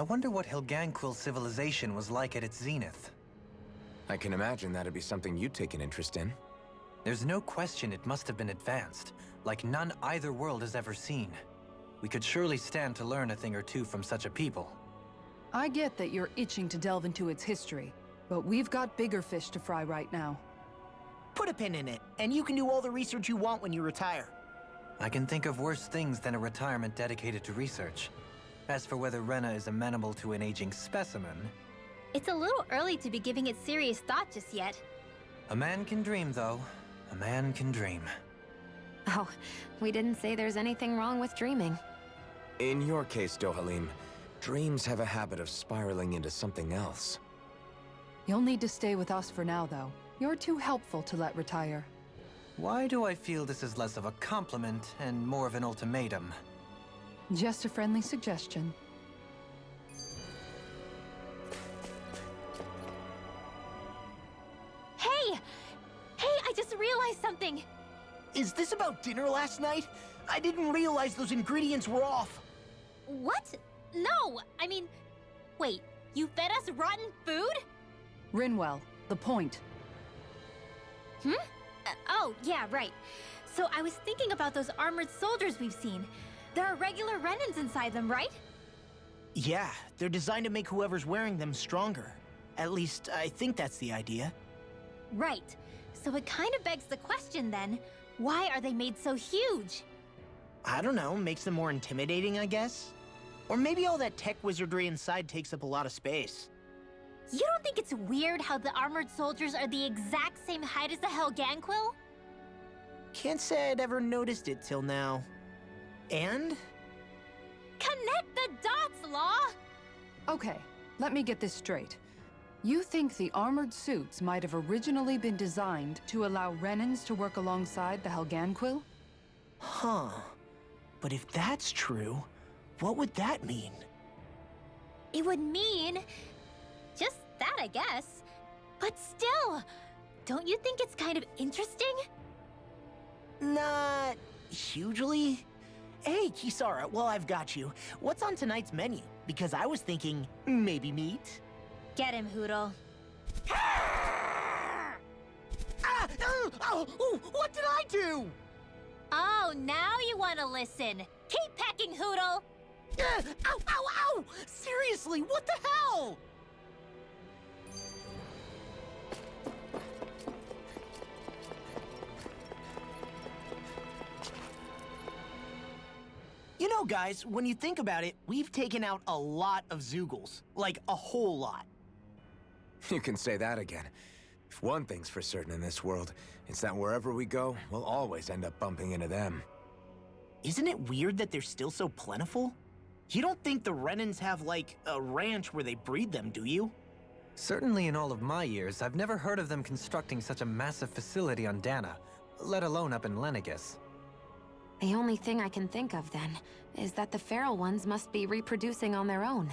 I wonder what Helganquil civilization was like at its zenith. I can imagine that'd be something you'd take an interest in. There's no question it must have been advanced, like none either world has ever seen. We could surely stand to learn a thing or two from such a people. I get that you're itching to delve into its history, but we've got bigger fish to fry right now. Put a pin in it, and you can do all the research you want when you retire. I can think of worse things than a retirement dedicated to research. As for whether Rena is amenable to an aging specimen... It's a little early to be giving it serious thought just yet. A man can dream, though. A man can dream. Oh, we didn't say there's anything wrong with dreaming. In your case, Dohalim, dreams have a habit of spiraling into something else. You'll need to stay with us for now, though. You're too helpful to let retire. Why do I feel this is less of a compliment and more of an ultimatum? Just a friendly suggestion. Hey! Hey, I just realized something! Is this about dinner last night? I didn't realize those ingredients were off. What? No! I mean, wait, you fed us rotten food? Rinwell, the point. Oh, yeah, right. So I was thinking about those armored soldiers we've seen. There are regular Renans inside them, right? Yeah, they're designed to make whoever's wearing them stronger. At least, I think that's the idea. Right. So it kind of begs the question then, why are they made so huge? I don't know, makes them more intimidating, I guess? Or maybe all that tech wizardry inside takes up a lot of space. You don't think it's weird how the armored soldiers are the exact same height as the Helganquil? Can't say I'd ever noticed it till now. And? Connect the dots, Law! Okay, let me get this straight. You think the armored suits might have originally been designed to allow Renans to work alongside the Helganquil? Huh. But if that's true, what would that mean? It would mean... just that, I guess. But still, don't you think it's kind of interesting? Not hugely. Hey, Kisara, while I've got you, what's on tonight's menu? Because I was thinking, maybe meat? Get him, Hoodle. Ah! Oh, what did I do? Oh, now you want to listen. Keep pecking, Hoodle! Ow, ow, ow! Seriously, what the hell? You know, guys, when you think about it, we've taken out a lot of Zeugles. Like, a whole lot. You can say that again. If one thing's for certain in this world, it's that wherever we go, we'll always end up bumping into them. Isn't it weird that they're still so plentiful? You don't think the Renans have, like, a ranch where they breed them, do you? Certainly in all of my years, I've never heard of them constructing such a massive facility on Dana, let alone up in Lenegis. The only thing I can think of, then, is that the feral ones must be reproducing on their own.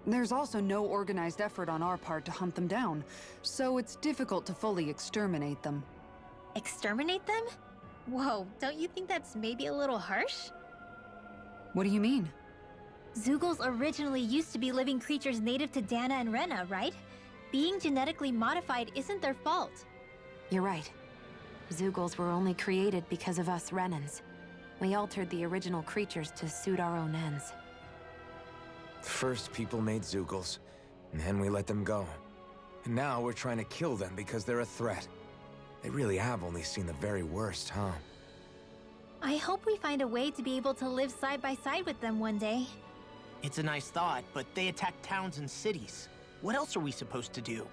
There's also no organized effort on our part to hunt them down, so it's difficult to fully exterminate them. Exterminate them? Whoa, don't you think that's maybe a little harsh? What do you mean? Zeugles originally used to be living creatures native to Dana and Rena, right? Being genetically modified isn't their fault. You're right. Zeugles were only created because of us Renans. We altered the original creatures to suit our own ends. First, people made Zeugles, and then we let them go. And now we're trying to kill them because they're a threat. They really have only seen the very worst, huh? I hope we find a way to be able to live side by side with them one day. It's a nice thought, but they attack towns and cities. What else are we supposed to do?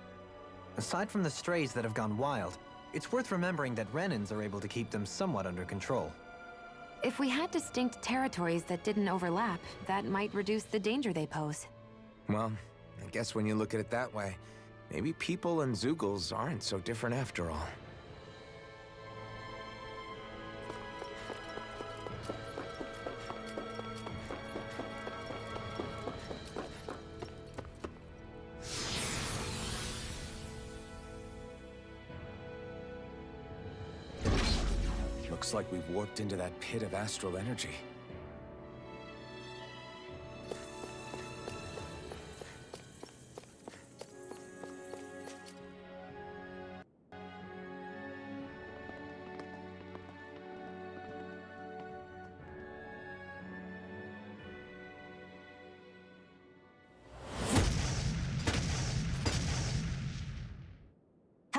Aside from the strays that have gone wild, it's worth remembering that Renans are able to keep them somewhat under control. If we had distinct territories that didn't overlap, that might reduce the danger they pose. Well, I guess when you look at it that way, maybe people and Zeugles aren't so different after all. Looks like we've warped into that pit of astral energy.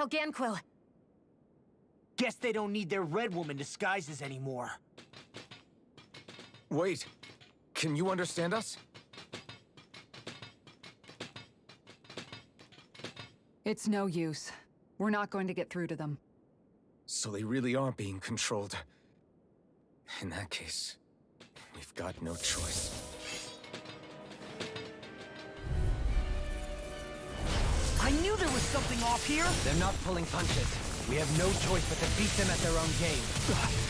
Helganquil! Guess they don't need their Red Woman disguises anymore. Wait, can you understand us? It's no use. We're not going to get through to them. So they really are being controlled. In that case, we've got no choice. I knew there was something off here! They're not pulling punches. We have no choice but to beat them at their own game.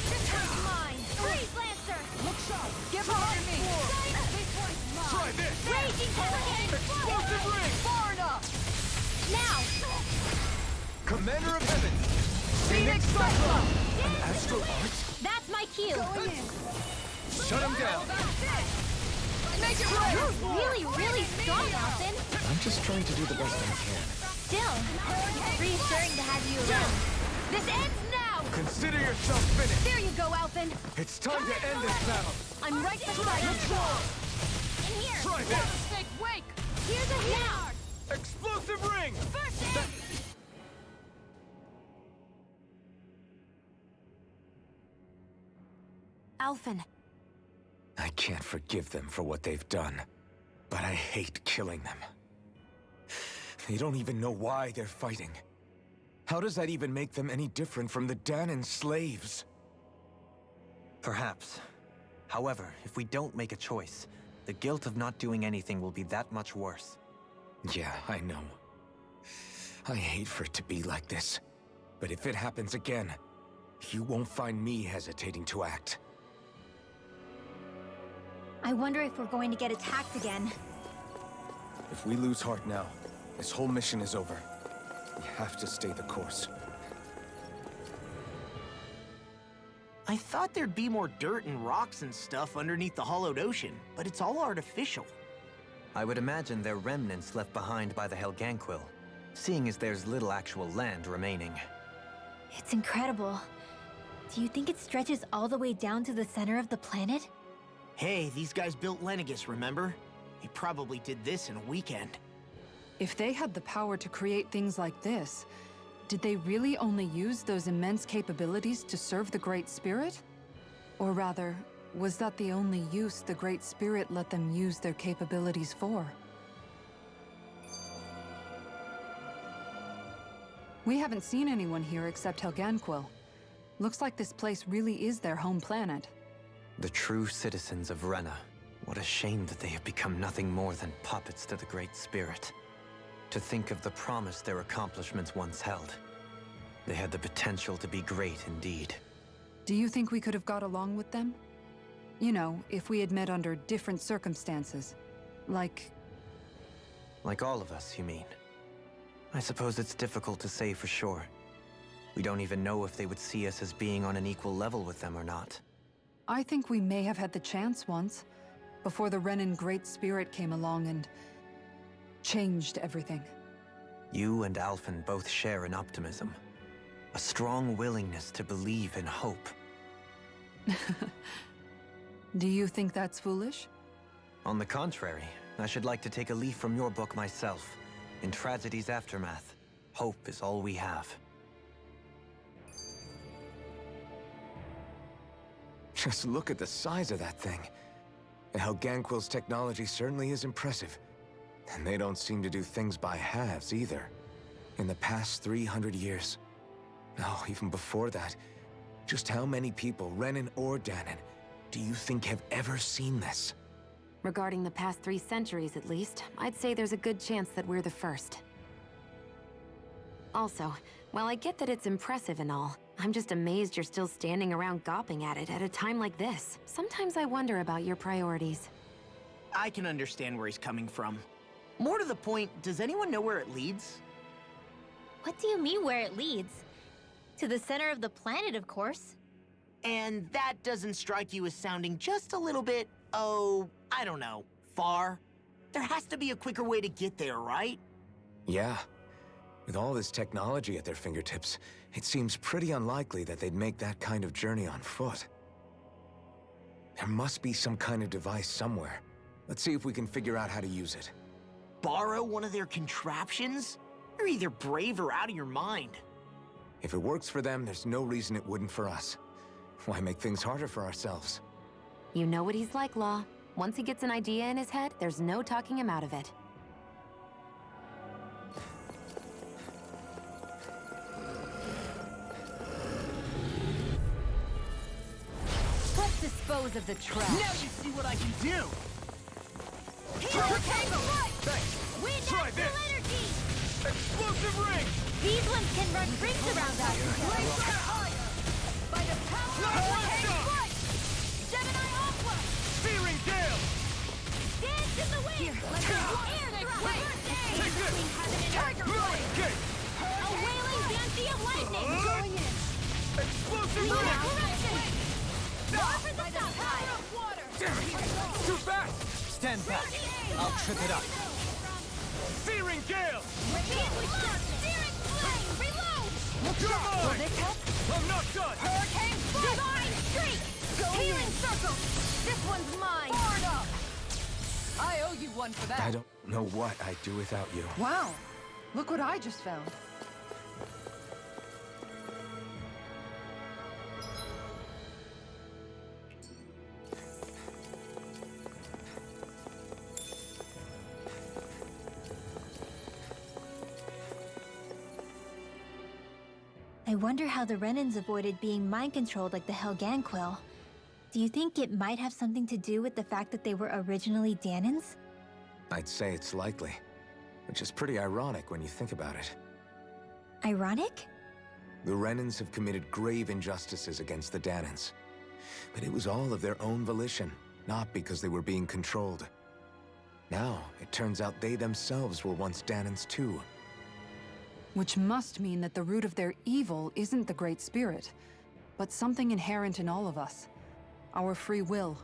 This one's mine! Freeze, Lancer! Look sharp! Give her to me! This one's mine! Try this! Raging Hurricane! Explosive ring! Far enough! Now! Commander of Heaven! Phoenix Cyclone! An astral art? That's my cue! Shut him down! Make it You're right! really, really strong, Alphen! I'm just trying to do the best I can. Still, it's reassuring to have you around. This ends now! Consider yourself finished! There you go, Alphen! It's time to end this battle! I'm right beside you! In here! Try this! Snake, wake! Here's a now! Explosive ring! First aid! Alphen, I can't forgive them for what they've done, but I hate killing them. They don't even know why they're fighting. How does that even make them any different from the Danon slaves? Perhaps. However, if we don't make a choice, the guilt of not doing anything will be that much worse. Yeah, I know. I hate for it to be like this. But if it happens again, you won't find me hesitating to act. I wonder if we're going to get attacked again. If we lose heart now, this whole mission is over. We have to stay the course. I thought there'd be more dirt and rocks and stuff underneath the hollowed ocean, but it's all artificial. I would imagine they're remnants left behind by the Helganquil, seeing as there's little actual land remaining. It's incredible. Do you think it stretches all the way down to the center of the planet? Hey, these guys built Lenegis, remember? They probably did this in a weekend. If they had the power to create things like this, did they really only use those immense capabilities to serve the Great Spirit? Or rather, was that the only use the Great Spirit let them use their capabilities for? We haven't seen anyone here except Helganquil. Looks like this place really is their home planet. The true citizens of Rena. What a shame that they have become nothing more than puppets to the Great Spirit. To think of the promise their accomplishments once held. They had the potential to be great indeed. Do you think we could have got along with them? You know, if we had met under different circumstances. Like all of us, you mean? I suppose it's difficult to say for sure. We don't even know if they would see us as being on an equal level with them or not. I think we may have had the chance once, before the Renan Great Spirit came along and changed everything. You and Alphen both share an optimism. A strong willingness to believe in hope. Do you think that's foolish? On the contrary, I should like to take a leaf from your book myself. In tragedy's aftermath, hope is all we have. Just look at the size of that thing. And Helganquil's technology certainly is impressive. And they don't seem to do things by halves either. In the past 300 years. No, even before that. Just how many people, Renan or Danon, do you think have ever seen this? regarding the past 3 centuries at least, I'd say there's a good chance that we're the first. Also, while I get that it's impressive and all, I'm just amazed you're still standing around gawping at it at a time like this. Sometimes I wonder about your priorities. I can understand where he's coming from. More to the point, does anyone know where it leads? What do you mean where it leads? To the center of the planet, of course. And that doesn't strike you as sounding just a little bit, oh, I don't know, far? There has to be a quicker way to get there, right? Yeah. With all this technology at their fingertips, it seems pretty unlikely that they'd make that kind of journey on foot. There must be some kind of device somewhere. Let's see if we can figure out how to use it. Borrow one of their contraptions? You're either brave or out of your mind. If it works for them, there's no reason it wouldn't for us. Why make things harder for ourselves? You know what he's like, Law. Once he gets an idea in his head, there's no talking him out of it. Let's dispose of the trash. Now you see what I can do! Try this! Energy! Explosive ring! These ones can run rings around us! By the power of Foot! Gemini Aqua! Searing gale! Dance in the wind! Here, let's go. Air thrust! Take this! Between heaven and Tiger earth! Blade! Okay! A wailing Dancy of lightning! Going in. Explosive Lunar ring! correction! War for the south side! Damn it! Too fast! Stand back. I'll trip it up. Searing gale! Radiant blood! Searing flame! Reload! Come Will on! this help? I'm not done! Hurricane Divine Streak! Healing circle! This one's mine. Forward up. I owe you one for that. I don't know what I'd do without you. Wow. Look what I just found. I wonder how the Renans avoided being mind-controlled like the Helganquil. Do you think it might have something to do with the fact that they were originally Danans? I'd say it's likely. Which is pretty ironic when you think about it. Ironic? The Renans have committed grave injustices against the Danans. But it was all of their own volition, not because they were being controlled. Now, it turns out they themselves were once Danans too. Which must mean that the root of their evil isn't the Great Spirit, but something inherent in all of us. Our free will.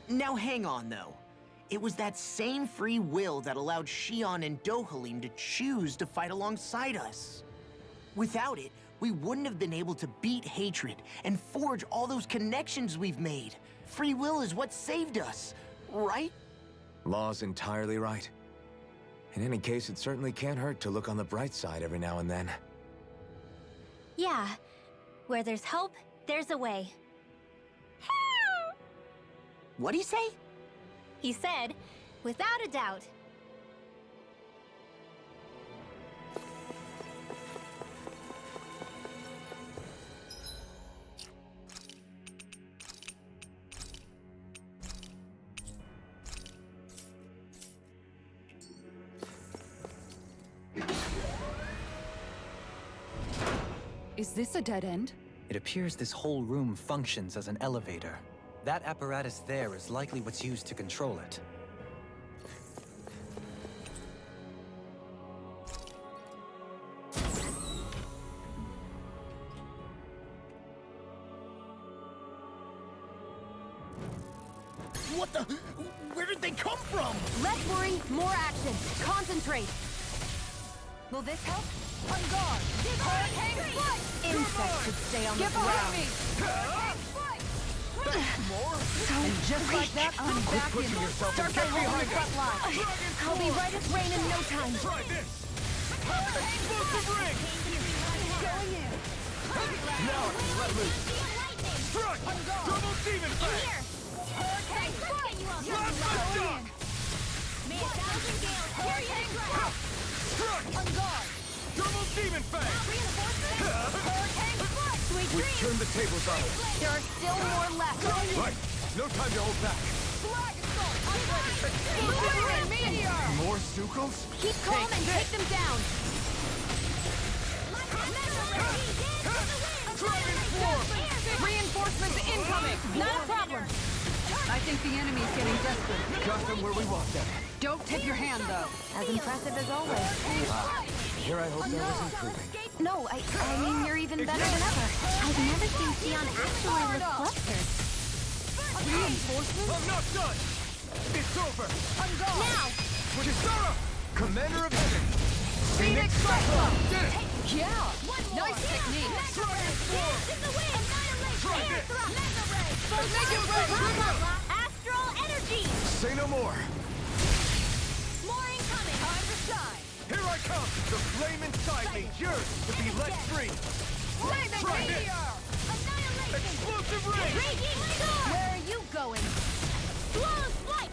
Now hang on, though. It was that same free will that allowed Xion and Dohalim to choose to fight alongside us. Without it, we wouldn't have been able to beat hatred and forge all those connections we've made. Free will is what saved us, right? Law's entirely right. In any case, it certainly can't hurt to look on the bright side every now and then. Yeah. Where there's hope, there's a way. What'd he say? He said, without a doubt. Is this a dead end? It appears this whole room functions as an elevator. That apparatus there is likely what's used to control it. What the? Where did they come from? Less worry, more action. Concentrate. Will this help? On guard. Hurricane Foot! Insects should stay on the ground. And just like that, I'm back in. Start by holding the front line. I'll be right as rain in no time. Try this! Explosive ring! Going in. Now I can let loose. Strike! Double demon face! Hurricane Foot! Last shot! May a thousand gales carry it across! Strike! On guard. Double demon face! Reinforcements! Hurricane Foot! Sweet We've dreams! turned the tables on them. There are still more left. Right. No time to hold back. Flag assault. I'm ready. Lunar meteor. More Sukals? Keep calm and take them down. Dragon form! Reinforcements incoming. Not a problem. I think the enemy's getting desperate. Got them where we want them. Don't tip your hand, though. As impressive as always. Here I hope there was improving. No, I mean, you're even better than ever. I've never seen Xion actually lift clusters. Reinforcements? I'm not done! It's over! On guard. Now! Kisara! Commander of Heaven! Phoenix Cyclone. Did it! Yeah. Nice technique. Dance in the wind! Try Air this! thrust! Laser ray! Make it right. Astral energy! Say no more. More incoming! Time to shine. Here I come! The flame inside me, yours to be let free! Flaming Try this! meteor! Annihilation! Explosive ring! Raging storm! Where are you going? Flawless flight!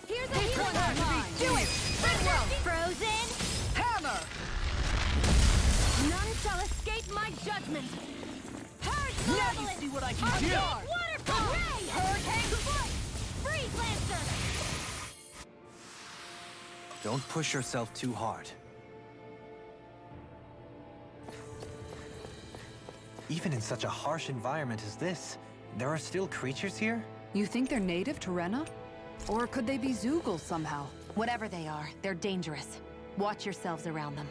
Here's a healing line! Do it! Sidwell! Frozen! Hammer! None shall escape my judgment! Purge Now you see what I can do! Waterfall! Ray! Hurricane foot! Freeze lancer! Don't push yourself too hard. Even in such a harsh environment as this, there are still creatures here? You think they're native to Rena? Or could they be Zeugles somehow? Whatever they are, they're dangerous. Watch yourselves around them.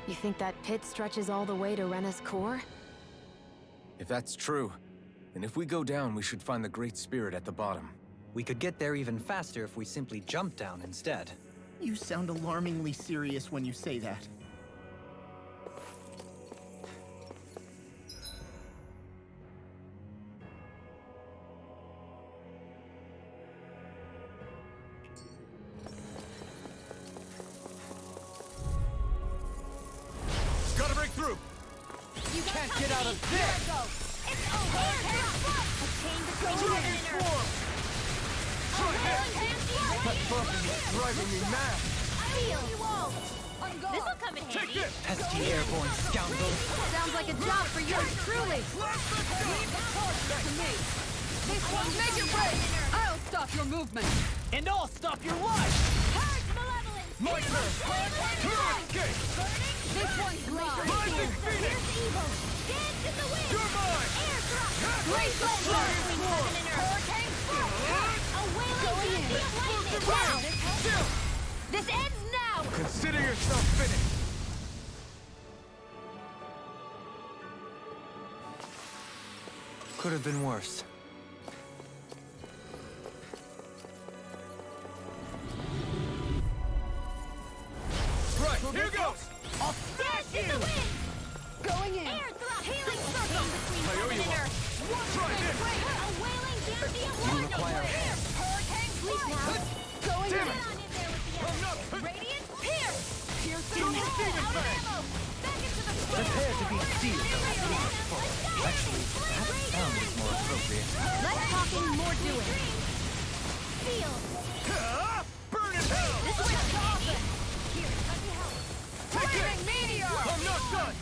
You think that pit stretches all the way to Rena's core? If that's true, then if we go down, we should find the Great Spirit at the bottom. We could get there even faster if we simply jump down instead. You sound alarmingly serious when you say that. Gotta break through! You Can't get out of this! It's over! A chain between heaven and earth! That bumping is driving me mad! This'll come in Take handy! this! Pesky airborne scoundrel! Sounds like a job for yours truly! Leave the torch to me! This one, make your break! I'll stop your movement! And I'll stop your life! Purge malevolence! My turn! Your escape! This one's mine! Rising Phoenix! Here's evil! Dance in the wind! You're mine! Air drop! Great Blaze Fire! between heaven and earth! Hurricane strike! A wailing dandy of lightning! Wow! Still! This ends now! Consider yourself finished! Could have been worse. Right, here goes! I'll smash In you! the wind! Going in! Air thrust! Healing circle between I owe heaven you and one. earth! Try this! A wailing dandy of lightning! require Hurricane sleep now! Going Damn in! it! Get on in there with the I'm earth! not... Radiant pierce! Demon Out Fang! of ammo! Back into the square! Prepare to be sealed. Actually, That sound is more appropriate. less talking, more doing! Seal! Ah! Burn in hell! This one's awesome! Here, let me help! Take it! Meteor! I'm not done!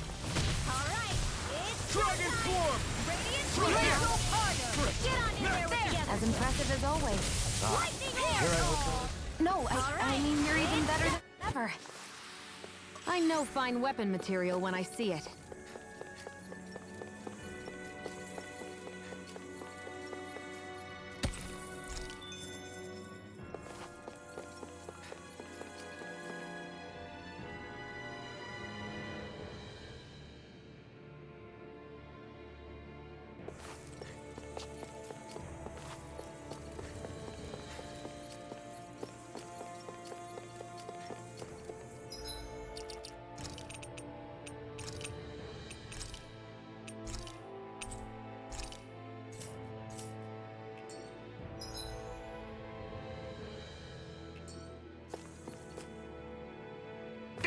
Alright, it's Dragon Swarm! Radiant Right here. Crystal Fire! Get on in there with the As impressive as always. lightning hail! No, I mean, you're even better than ever. I know fine weapon material when I see it.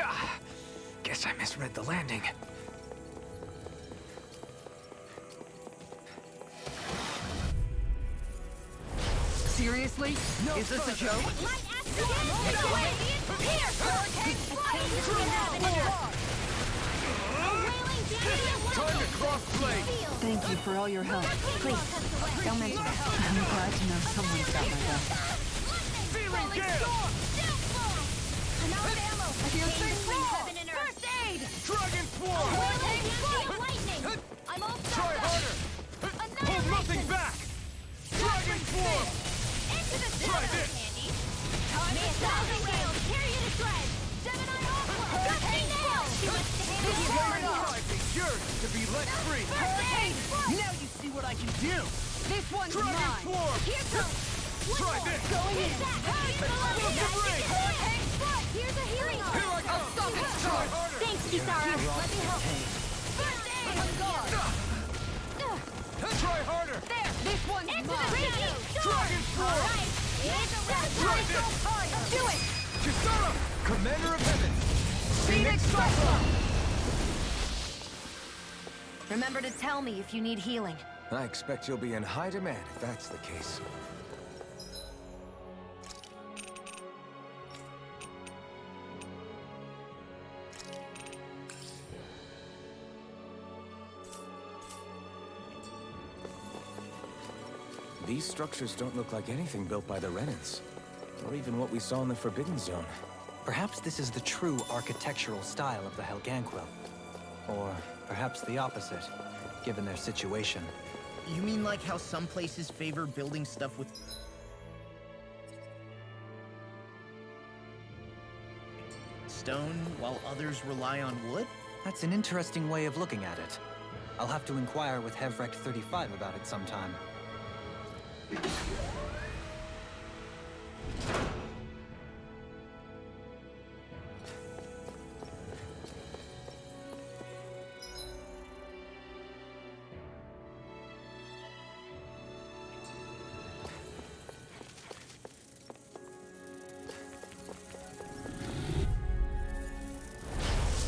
Ah, guess I misread the landing. Seriously? Is this a joke? Light acid in the Radiant pierce! Hurricane flight! Between heaven and earth! A wailing dandy of Time to lightning! cross blade! Seal! Thank you for all your help. Please, don't mention it. I'm glad to know someone's got my back. Feeling gale! Enough ammo! Here's Chain things between wrong. heaven and earth! First aid! Dragon Swarm! Wailing dandy of lightning! I'm all Try set up! harder! Hold nothing back! Dragon Swarm! Into the Try center, this. Candy! Time to thousand rails! Tear you to shreds! Gemini Aqua! Gusting nail! She wants to handle This it flame all! inside me, yours to be let free! First aid! Now you see what I can do! This one's Dragon mine! Swarm! Here comes! Try this! Going in! Here's the level! Explosive ring! Hurricane strike! Here's a healing arm. Here I come! I'll stop it! Try harder! Thanks, Kisara. Let me help. First aid. On guard. Try harder! There. This one's Into mine! the raging storm. Dragon All Sword! right. It's a Try this! fire. Do it. Kisara! Commander of Heaven! Phoenix Cyclone! Remember to tell me if you need healing. I expect you'll be in high demand if that's the case. These structures don't look like anything built by the Renans, or even what we saw in the Forbidden Zone. Perhaps this is the true architectural style of the Helganquil. Or perhaps the opposite, given their situation. You mean like how some places favor building stuff with stone while others rely on wood? That's an interesting way of looking at it. I'll have to inquire with Hevrek 35 about it sometime.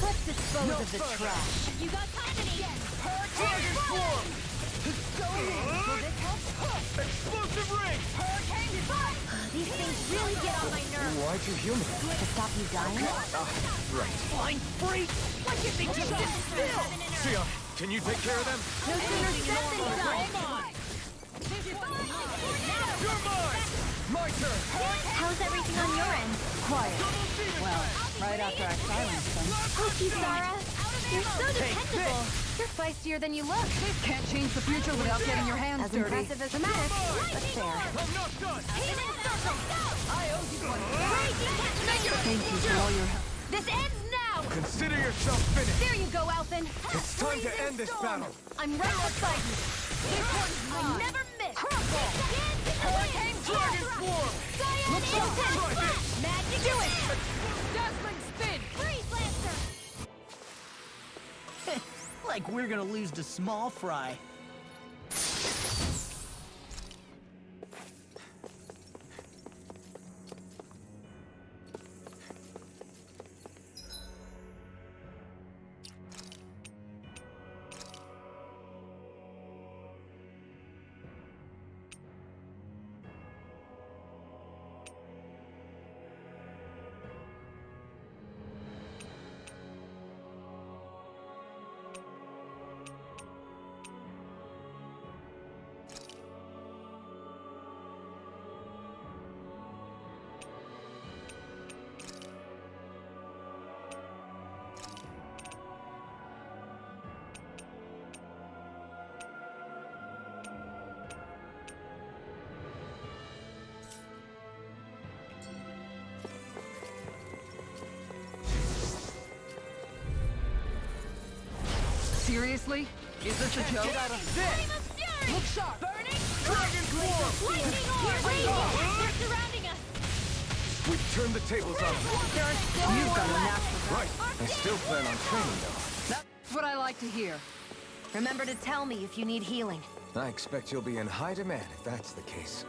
Let's dispose of the trash. You got company. Dragon Swarm! Will this help? Explosive ring! Hurricane fire. These things really get on my nerves. Why'd you humor? To stop you dying? Blind freak! Why can't they just sit still? Sia, can you take care of them? No sooner said than done. You're mine! My turn! How's everything on your end? Quiet. Well, right after I silenced them. Oh, Kisara. You're so dependable. You're feistier than you look. Can't change the future without getting your hands As dirty. impressive as dramatic, but fair. I'm not done! I owe you one. Thank Thank you for all your help. This ends now. Consider yourself finished! There you go, Alphen. It's time to end this battle! I'm right beside you. This one's mine. I never miss. Crumble. Hurricane Dragon Swarm! Looks Try this! Magic. Do it. Dazzling spin. Freeze Lancer. Like we're gonna lose to Small Fry. Seriously? Is this a joke? Get out of this! Look sharp! Burning. Dragon Swarm! Lightning orb. They're surrounding us. We've turned the tables on them. There are still You've more got a left. knack for Right. I still plan on training, though. That's what I like to hear. Remember to tell me if you need healing. I expect you'll be in high demand if that's the case.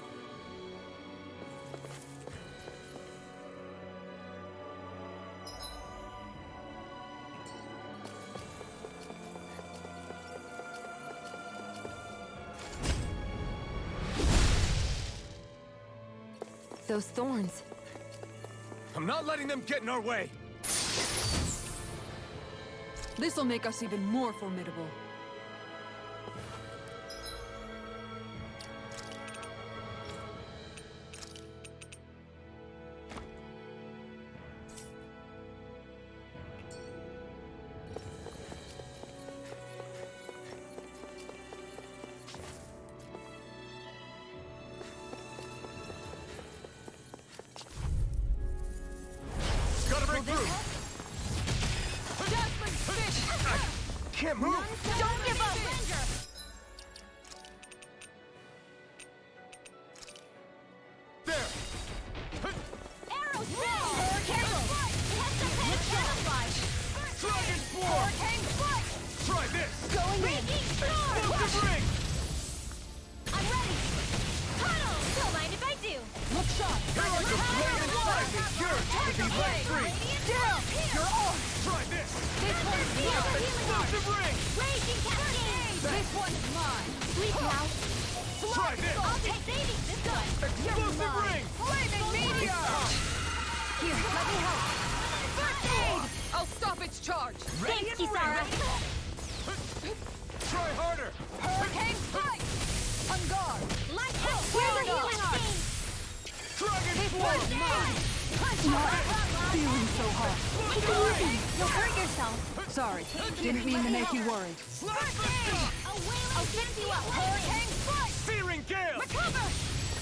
Those thorns. I'm not letting them get in our way! This'll make us even more formidable. Gotta break through! Can't move! Don't give up. There! Arrow spin. Hurricane. Try this! Going in! Explosive ring! I'm ready! Tunnel! Don't mind if I do! Look sharp! You're like a blade inside me! Yours to be let free! Down! You're on! Try this! This one's mine! Explosive ring! Raging cascade! This one's mine! Sleep now! Try this! I'll take saving this one! Explosive ring! Flaming meteor! Here, let me help! First aid! I'll stop its charge! Thanks, Kisara! Try harder! Hurricane strike! On guard! Light help! Where's the healing art? Dragon This Swarm! one's mine! Not Feeling so hot. Take it easy! You'll hurt yourself! Sorry, didn't mean to make you worried. First aid! I'll fix you up! Hurricane strike! Searing Gale! Recover!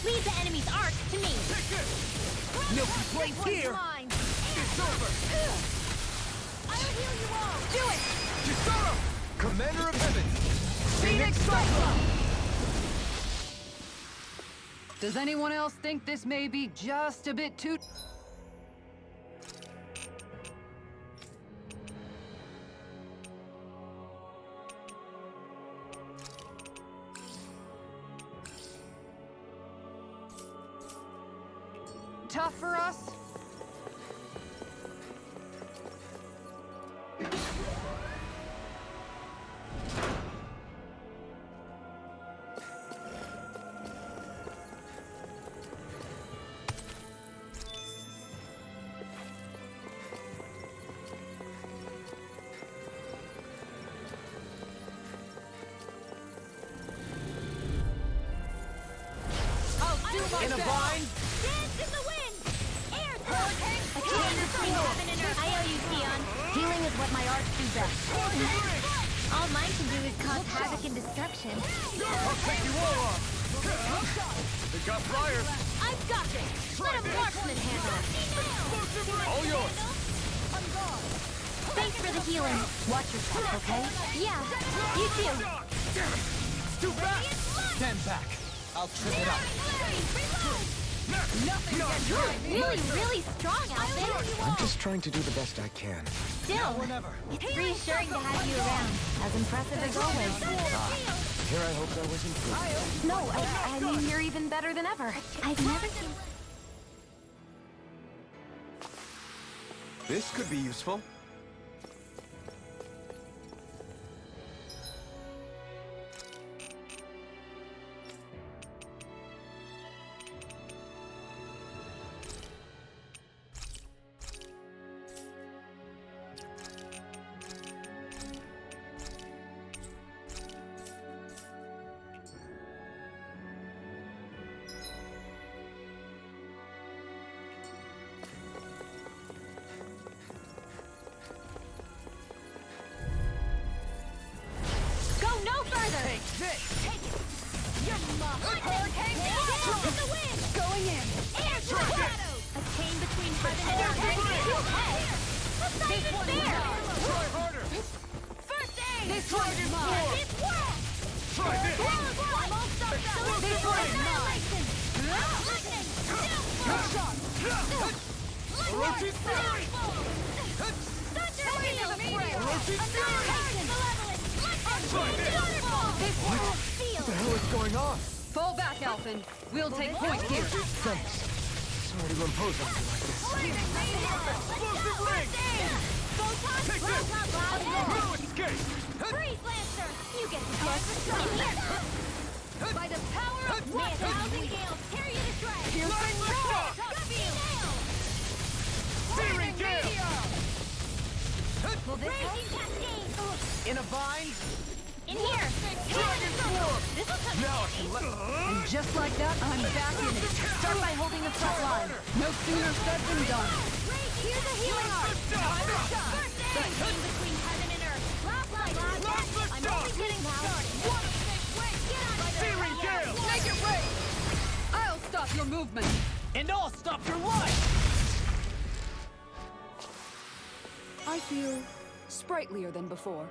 Leave the enemy's arc to me! Take this! No complaints here! Mine. It's over! I'll heal you all! Do it! Kisara! Commander of Heaven! Phoenix Cyclone! Does anyone else think this may be just a bit too... tough for us? In a bind? Dance in the wind! Air hurricane! A chain between heaven and earth. I owe you, Sion. Healing is what my arts do best. All mine can do is cause havoc and destruction. I'll take you all on! They got Briar! I've got this! Let a marksman handle it! All yours! Thanks for the healing. Watch yourself, okay? Yeah, you too. Damn it! It's too fast! Stand back. I'll trip it up. Nothing can drive me! Really, really strong, Alvin. I'm just trying to do the best I can. Still, it's reassuring to have you around. As impressive as always. Here I hoped I was improved. No, I mean, you're even better than ever. I've never seen... This could be useful. Go no further! Take this! Take it! You're mine! Hurricane! Down in the wind! Going in! Air shadow! A chain between heaven and earth! Hey! That's not even fair! Try harder! First aid! This one's mine! This work! Try this! I'm all stuffed up! This one's mine! Lightning! Good shot! Orochi's Fury! Thunder wheel! Orochi's Fury! Annihilation! Malevolence! Try this! Thunderfall! This one! Feel! What the hell is going on? Fall back, Alphen. We'll take point here. Thanks. Sorry to impose on you like this. Explosive ring! Photon! Take this! No escape! Freeze Lancer! You get the charge in here! By the power of what? Thousand gales tear you to shreds! Piercing roar! Feel! Searing Gale! Raging cascade! In a bind? In here! Dragon Swarm! This'll cut Now I can let... And just like that, I'm back in it. Start by holding the front line. No sooner said than done. Here's a healing art! First aid! In between heaven and earth! Last light! I'm only getting started! Get on by the Searing Gale! Make it rain! I'll stop your movement. And I'll stop your life! I feel sprightlier than before.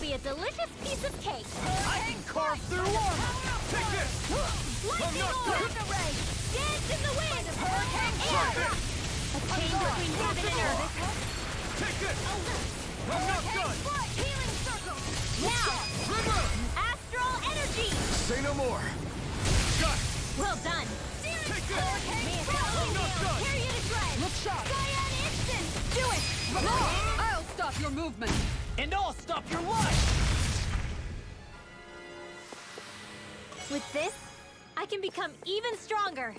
be a delicious piece of cake. I can carve through armor. Take this. Lightning not orb! done. Ray! Dance in the wind! Hurricane Air! strike. A chain between heaven and earth. Take this. I'm not done. Healing circle! Now! River. Astral energy! Say no more. Got it. Well done! Take this. I'm not done. Carry you to shreds! Look sharp. Cyan instant! Do it! I'll stop your movement. And I'll stop your life. With this, I can become even stronger.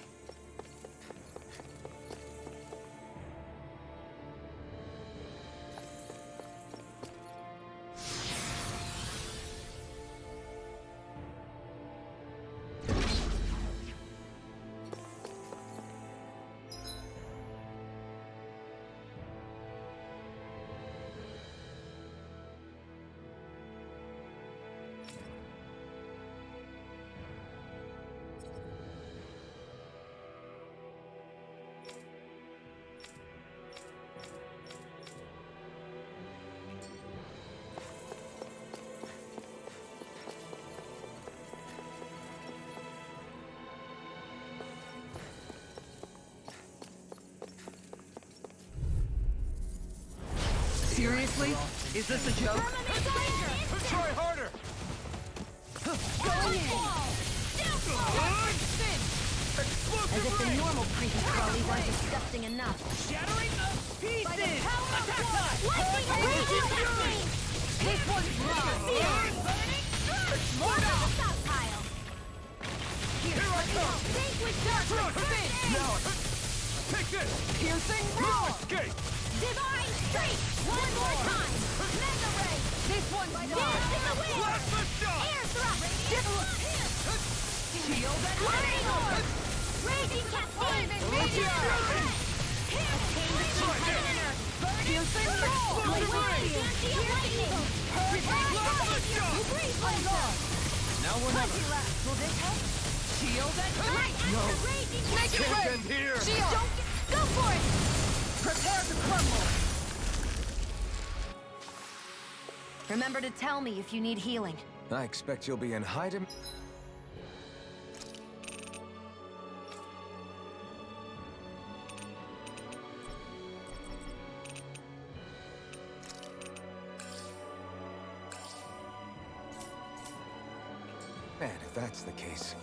Seriously? Is this a joke? Try harder. As if the normal creepy crawlies aren't disgusting enough. Shattering the pieces. Attack time. Raging cascade! This one's mine. More of the stockpile! Here I come. Vanquish darkness! Thrust. Now. Take this. Piercing No roar. escape. Divine strike! One more time! Mega ray! This one's Dance mine. in the wind! Plasma shot. Air thrust! Shield and Lightning orb! Raging cascade! Roger. A chain between heaven and earth! piercing roar. Lightning! Plasma shot. Now or never. Will this help? Shield and Raging Can't cascade! end here. shield. Go for it! Prepare to crumble. Remember to tell me if you need healing. I expect you'll be in high demand. And if that's the case.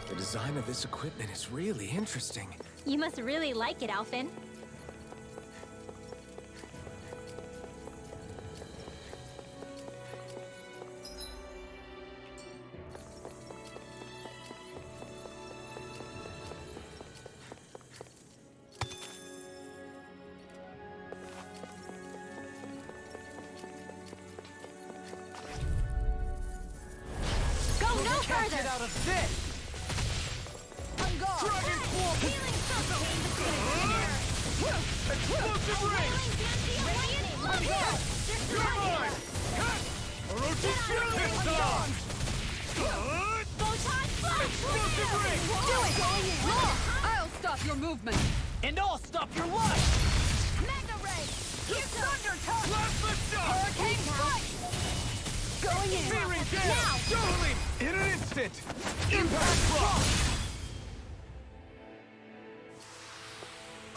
The design of this equipment is really interesting. You must really like it, Alphen. Go no Can't further! get out of this. Dragon Swarm! Healing circle! Explosive ring. Divine. Orochi pistol. Photon flash! Explosive ring. Do it. Going in. I'll stop your movement. And I'll stop your life. Mega ray! Thunder touch. Plasma shot. Hurricane strike. Going in. Searing down. Totally. In an instant. Impact block.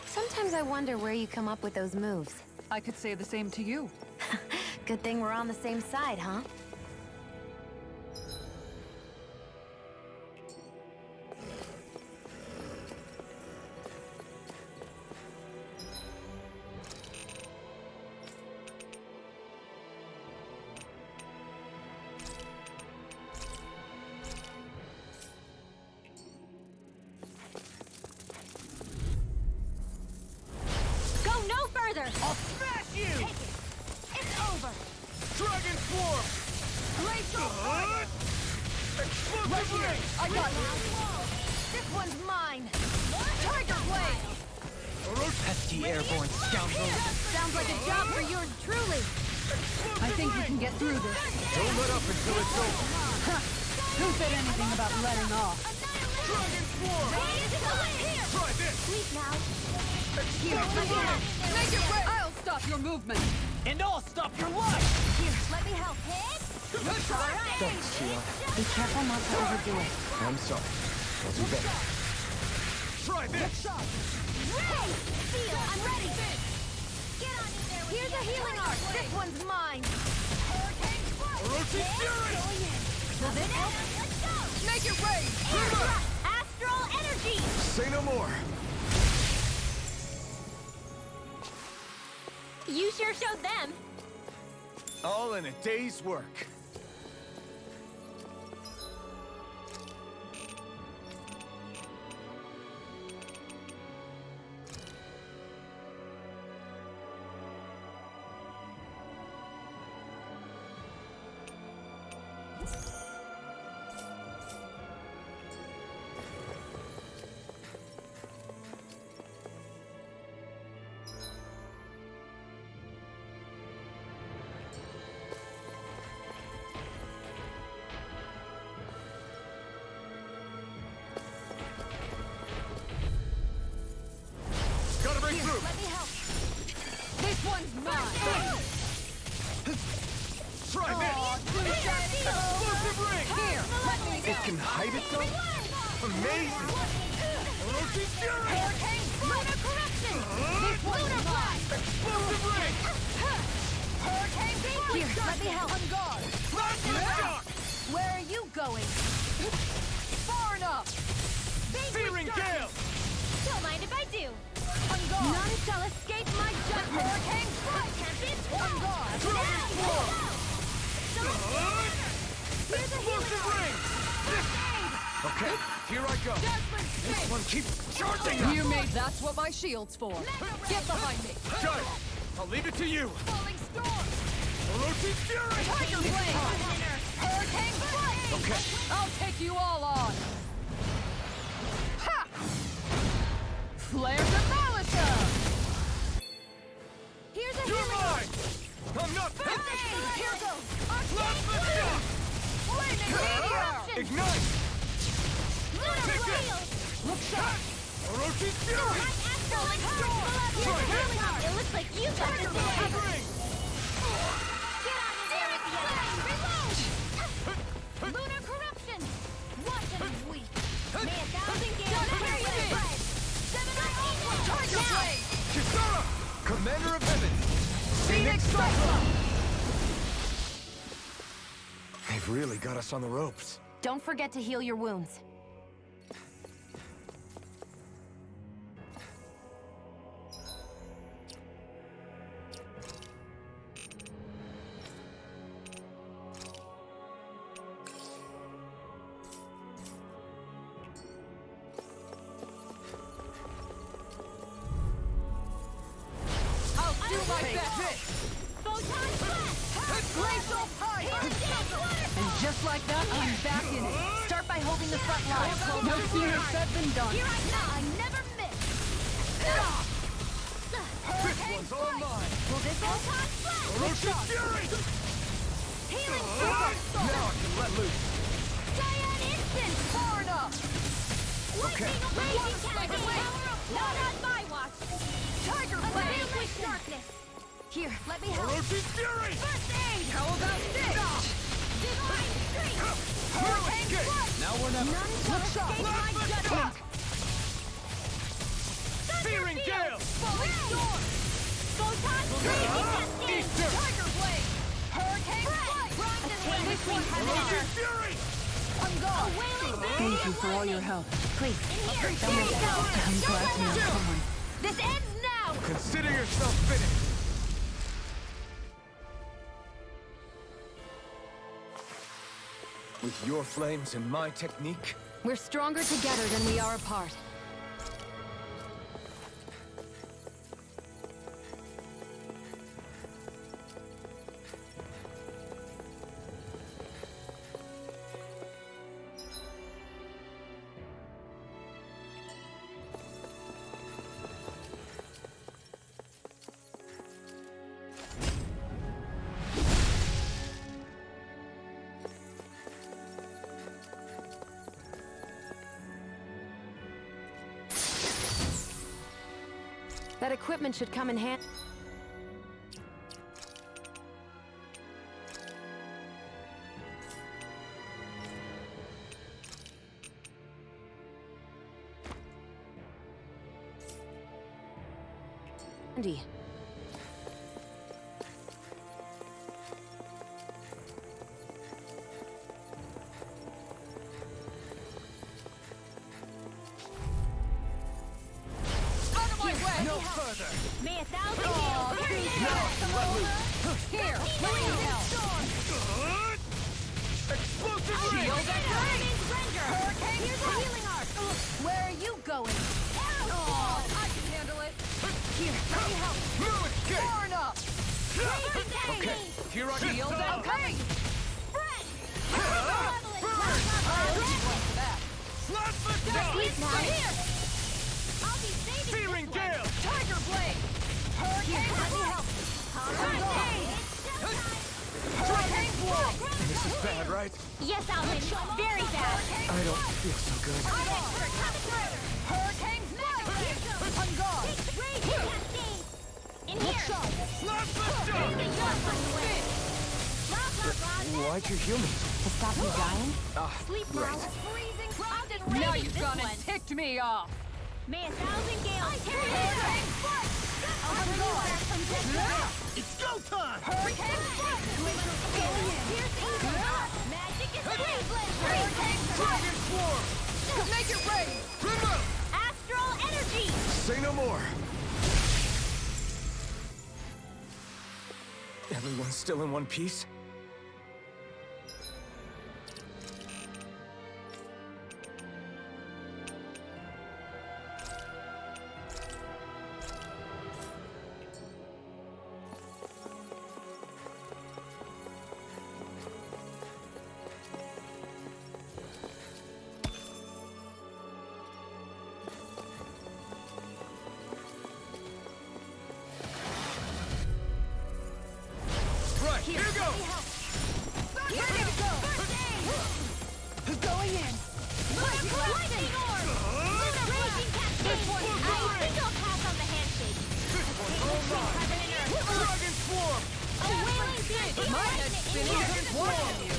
Sometimes I wonder where you come up with those moves. I could say the same to you. Good thing we're on the same side, huh? Go no further! I'll smash you. Take it! It's over! Dragon Swarm. Explosive ring. I got you. This one's mine. Tiger blade. Orochi. Pesky airborne scoundrel! Sounds like a job for yours truly. I think we can get through this. Don't let up until it's over! Who said anything about letting off? Dragon Swarm! Try this! Sleep now. Here, make it rain! I'll stop your movement! And I'll stop your life! Here, let me help. Alright. Thanks, Shion. Be careful not to overdo it. I'm sorry. I'll do better. Try this! Ray! Feel, I'm ready. Get on in there. Here's a healing arc. This one's mine. Hurricane Orochi Fury! Will this help? Let's go. Make it rain! Astral energy. Say no more. You sure showed them. All in a day's work. Gotta break through! Let me help. This one's mine! Try this! Explosive ring! Here, let me It can hide itself? Amazing! Orochi Fury! Hurricane Lunar corruption. This one's mine! Explosive ring! Hurricane Here, let me help. On guard! Plasma shock! Where are you going? Far enough! Searing gale! Don't mind if I do. On guard! None shall escape my judgment. Hurricane strike. On guard! Dragon Swarm! Here's a healing Explosive arc. ring! Okay, here I go. This one keeps charging us! You made that's what my shield's for. Get behind me! Got it! I'll leave it to you! Falling storm. Orochi Fury! Tiger Blade! Hurricane strike. Okay, I'll take you all on! Ha! Flare Demolisher! Here's a you're healing mine! I'm not Here goes. Plasma shock! Flaming Meteor! Ignite! Lunar Take this! wheel. Look sharp! Orochi Fury! Astral storm. Try this. Healing arc. It looks like you got this one covered. Ring! Get on there at the reload. Lunar corruption. Watch him weak. May 1,000 gales carry the spread. Tiger Blade! Kisara! Commander of Heaven! Phoenix Cyclone! They've really got us on the ropes. Don't forget to heal your wounds. I'll do my best! Photon blast. Glacial Fire! And just like that, I'm back in it. Start by holding the front line. No sooner said than done. Here I come. I never miss. This one's all mine! Will this photon blast? Orochi Fury! Healing Now I can let loose! Cyan instant. Far enough! Lightning blazing cascade. Not on my watch. Tiger Blade! Unveil darkness. Here, let me help. Orochi Fury! First aid. How about this? Divine streak. Hurricane Strike! Now we're never... None shall escape my judgment. Searing gale! Falling Storm! Photon blazing cascade. Easter! Tiger Blade! Hurricane Strike! Grind and win. Between heaven and Orochi earth. Fury! On guard! A wailing blade Thank you of for all lightning. your help. Please, In here, don't here make you go. I'm glad to know someone. This ends now. Consider yourself finished! With your flames and my technique, we're stronger together than we are apart. That equipment should come in handy. No further! May 1,000 gales carry you! Here, let me help. Explosive Shield ring! and ring. Ranger! Hurricane Here's a healing arc! Where are you going? Arrow I can handle it. Here, let me help. Move it, get! Far enough. Okay, here I Shield go! and ring. Spread! Slot the He's dog! not here! I'll be saving Searing this one! gale! Tiger blade. Hurricane, let me help. Hurricane! Hurricane blow. This is bad, right? Yes, Alvin. Very bad. I don't feel so good. Hurricane blow. On guard. In here! Slot the dog! Why'd you heal me? To stop you dying? Sleep now. Right. Freezing cold and Now raging you've this gone one. and ticked me off. May 1,000 gales carry you! It's go time! Hurricane blow. Magic is free! Dragon swarm! Make it rain. Remote! Astral energy! Say no more. Everyone's still in one piece? Right, here goes! Ready to go. Going in. Lightning orb! Lunar raging cascade! I think I'll pass on the handshake. Heaven and earth! Dragon swarm! A wailing beast! My head's spinning just one of you.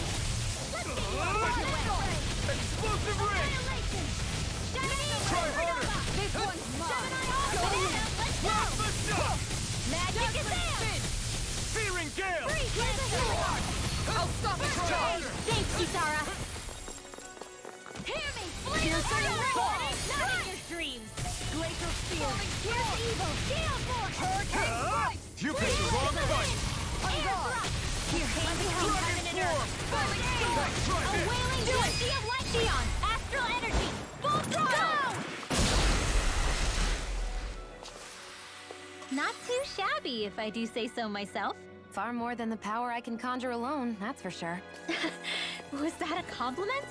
Let's get you on the way! Explosive ring! Annihilation! Shining Try harder! This one's mine. Gemini, let's go! Slot the dog! Magic is there! Searing gale! Here's a healing arc! I'll stop it. Thanks, Kisara! Hear me! Flail not in your dreams! Glacial spear. Here's evil! Gale force! Hurricane strike. You picked the wrong fight! Air thrust! Here, let me help heaven and earth! A wailing sea of light beyond! Astral energy! Full throttle! Not too shabby, if I do say so myself. Far more than the power I can conjure alone, that's for sure. Was that a compliment?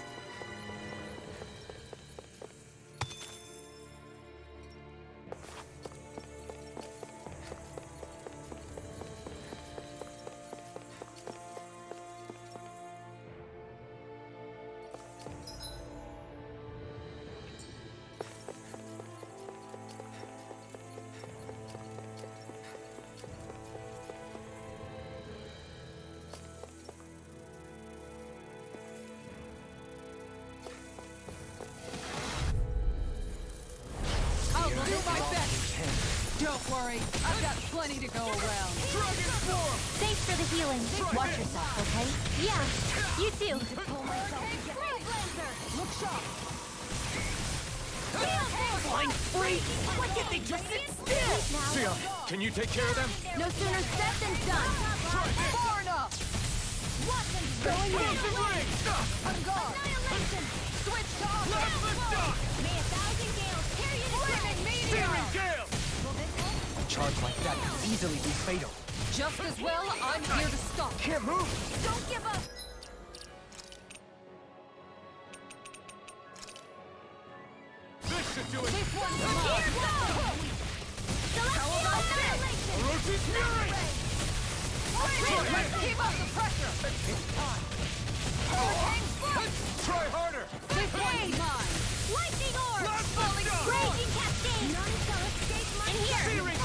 I'll do my best. Don't worry, I've got plenty to go around. Dragon swarm! Thanks for the healing. Watch yourself, okay? Yeah, you too. Look sharp. Fine free! Why can't they just sit still? Sion, can you take care of them? No sooner said than done! Far enough. Explosive ring! On guard. Annihilation! Switch to offense. Slot the dog! May 1,000 gales carry you to Flaming meteor. Searing gale! A charge like that could easily be fatal. Just as well, I'm here to stop. Can't move! Don't give up! This should do it! This one's Here mine. goes! Celestial annihilation! Orochi's fury! Let's keep up the pressure. Hurricane strike. Try harder! This one's mine. Lightning orb! Slot the dog! Raging cascade! None shall escape my Searing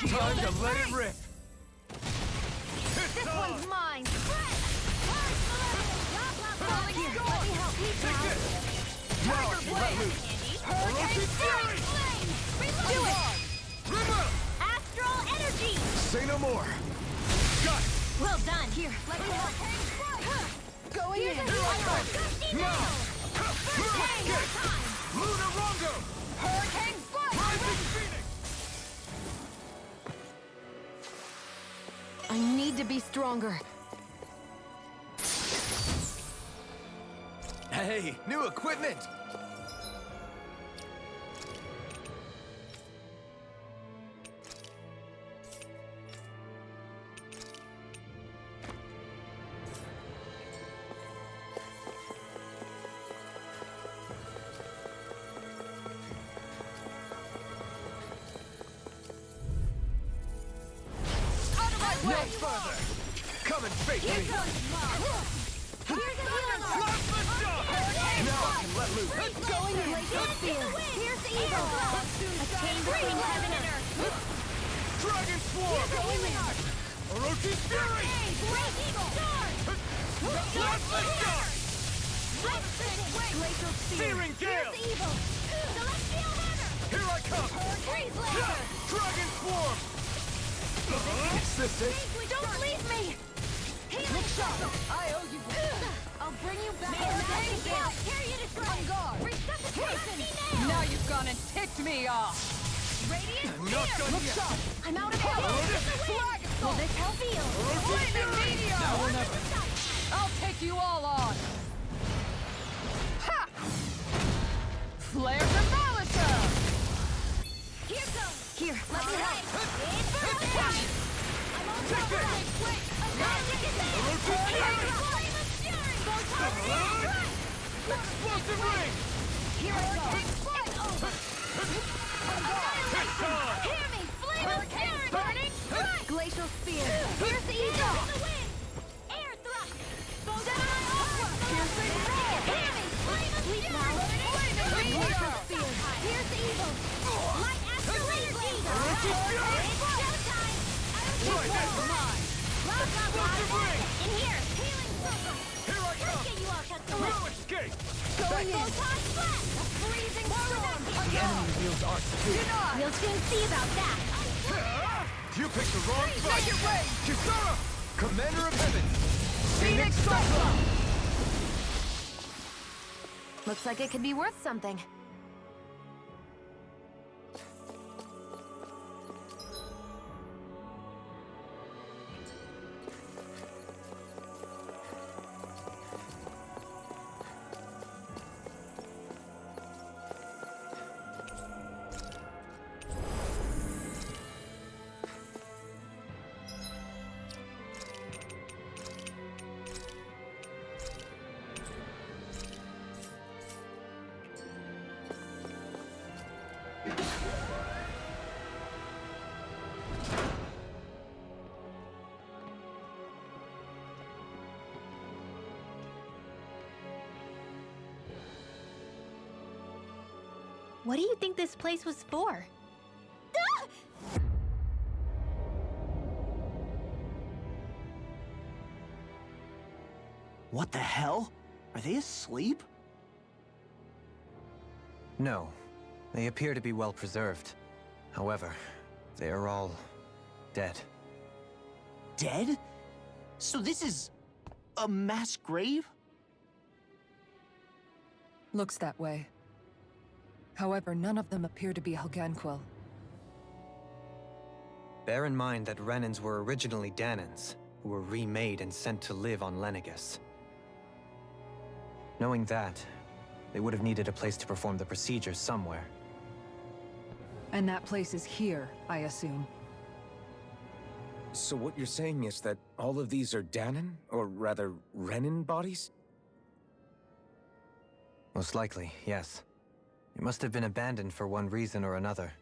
Time to let it rip! This one's mine! Falling here, let me help. Take this! Now I can let loose! Hurricane Fury! Do it! River! Astral energy! Say no more! Got it! Well done. Here, let me help. Going in. Now! Escape! Lunar Rondo! Hurricane Rising Phoenix! I need to be stronger. Hey, new equipment! No further! Come and face me! Here's the Slap the shot! Now I can let loose! Going in. Here's the evil. A chain between heaven and earth. Dragon Swarm! Orochi's Fury! Great eagle. Slap the shot! Glacial spear. Searing Gale! Here's the evil. Celestial hammer. Here I come! Freeze laser. Dragon Swarm! Is this it? Don't leave me. Healing shot. I owe you. I'll bring you back. Tear you to shreds. On guard. Resuscitation. Now you've gone and ticked me off! Radiant Not spear. done yet! I'm out of ammo. Will this help heal? Flaming meteor! Now or never! I'll take you all on! Ha! Flare Demolisher! Here goes. Here, Let me help. I'm on top of it. Wait. Magic is there. Flame of fury. Explosive ring! Here I go. It's over. Annihilation. Hear me. Flame of fury. Burning strike. Glacial spear. Here's the eagle. Air thrust. Samurai aqua. Piercing roar. Hear me. Flame of fury. Glacial spear. Here's the evil. Light astral energy. Showtime. Try this! Explosive ring. In here. Healing circle. Here I come! Get you all shut the No escape! Going in. Photon blast. A freezing storm. The enemy wields our spear. We'll soon see about that. You picked the wrong fight! Make it rain! Kisara! Commander of Heavens! Phoenix Cyclone! Looks like it could be worth something. What do you think this place was for? What the hell? Are they asleep? No. They appear to be well preserved. However, they are all dead. Dead? So this is a mass grave? Looks that way. However, none of them appear to be Helganquil. Bear in mind that Renans were originally Danans, who were remade and sent to live on Lenegis. Knowing that, they would have needed a place to perform the procedures somewhere. And that place is here, I assume. So what you're saying is that all of these are Danan, or rather, Renan bodies? Most likely, yes. It must have been abandoned for one reason or another.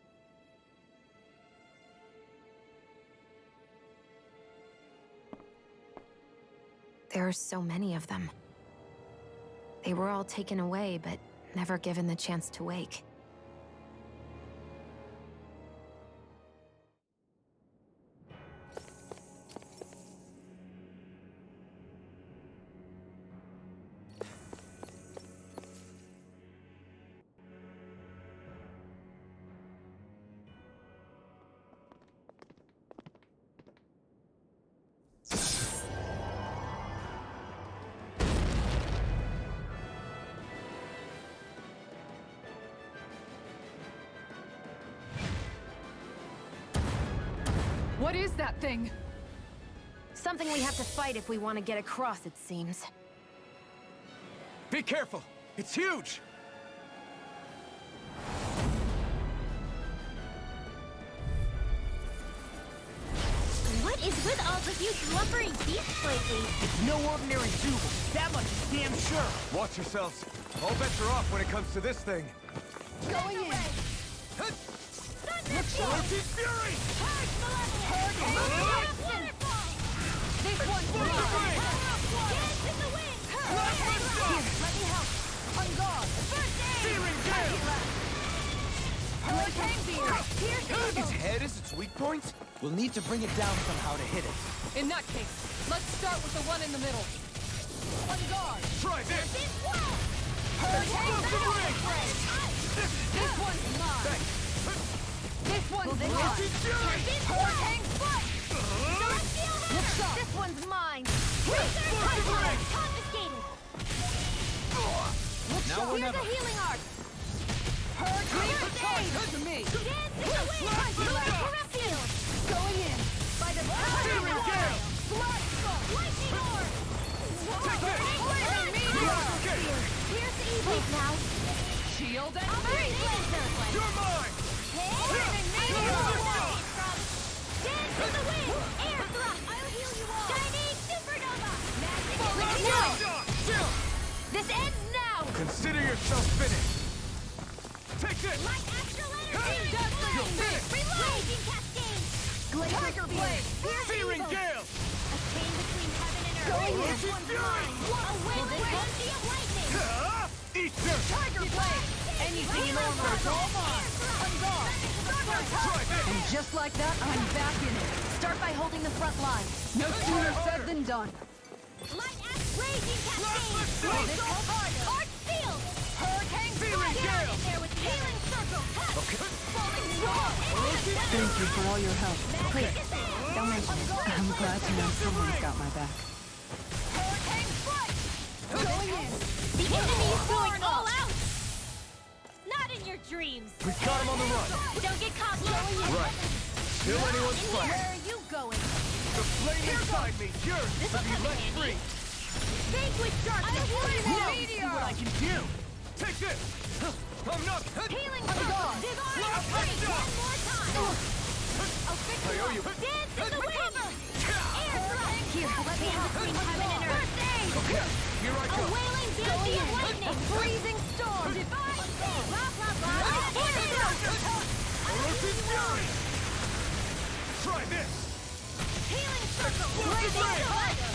There are so many of them. They were all taken away, but never given the chance to wake. What is that thing? Something we have to fight if we want to get across, it seems. Be careful! It's huge! What is with all the huge lumbering beasts lately? It's no ordinary Zoogle. That much is damn sure. Watch yourselves. All bets are off when it comes to this thing. Going in. Electric Fury! This one's mine. Dance in the wind. Here, let me help. On guard. First aid. Searing Gale! Hurricane Beer. Its head is its weak point? We'll need to bring it down somehow to hit it. In that case, let's start with the one in the middle. On guard. Try this! Hurricane Bear. This one's mine. This one's mine. Hurricane Foot. This one's mine. Confiscated. Now or Here's never. a healing art. Hurricane Foot to me. Dance in the wind. Correct field. Going in. By the power of Gale! Blood Skull. lightning orb. Lightning Meteor. Here's the evil now. Shield and Operate laser. You're mine! Lightning Meteor. Dance in the wind. Air thrust. I'll heal you all. Shining supernova. Magic. This ends now. Consider yourself finished! Take this! My astral energy. You're finished! Raging cascade. Tiger Blade. Searing Gale! A chain between heaven and earth. Going in. This one's mine. A wailing frenzy of lightning. Eat this! Tiger Blade. Anything in armor is all mine. On guard. Try this! And just like that, I'm back in it. Start by holding the front line. No sooner said than done. Light axe raging cascade. Let's go! This whole arch field. Hurricane Get Gale! in there with the healing circle. Okay. Falling star. Thank you for all your help. Magic descent. Don't mention it. I'm glad to know someone's got my back. Hurricane Foot. Going in. The enemy is going all out. Not in your dreams. We've got him on the run! Don't get caught going in. Right. Still anyone's fight. Where are you going? The flame inside me yearns to This'll be come in let handy. free! Vanquish darkness. See what I can do. Take this! I'm not... Healing circle. Divine strength. One more time. I'll fix I owe you. Dance in the wind. Air thrust. Here, let me help between heaven and earth. First aid. Okay, here I A go. wailing dancy of lightning. A freezing storm. Divine strength. Blah, blah, blah. Air thrust. Electric Fury! Try this! Healing circle. Blazing fire.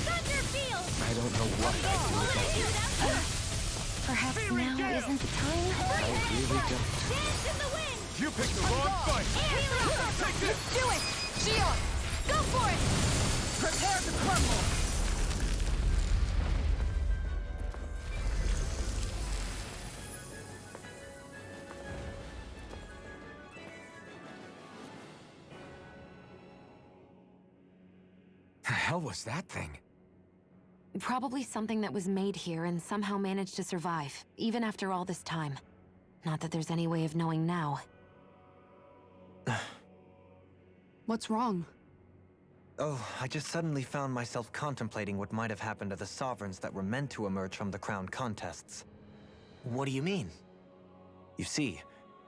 Thunder field. I don't know what I do without you. Perhaps now isn't the time? I really don't. Dance in the wind. You picked the wrong fight! Air thrust. Take this! Do it. Shion. Go for it. Prepare to crumble. The hell was that thing? Probably something that was made here and somehow managed to survive, even after all this time. Not that there's any way of knowing now. What's wrong? Oh, I just suddenly found myself contemplating what might have happened to the sovereigns that were meant to emerge from the crown contests. What do you mean? You see,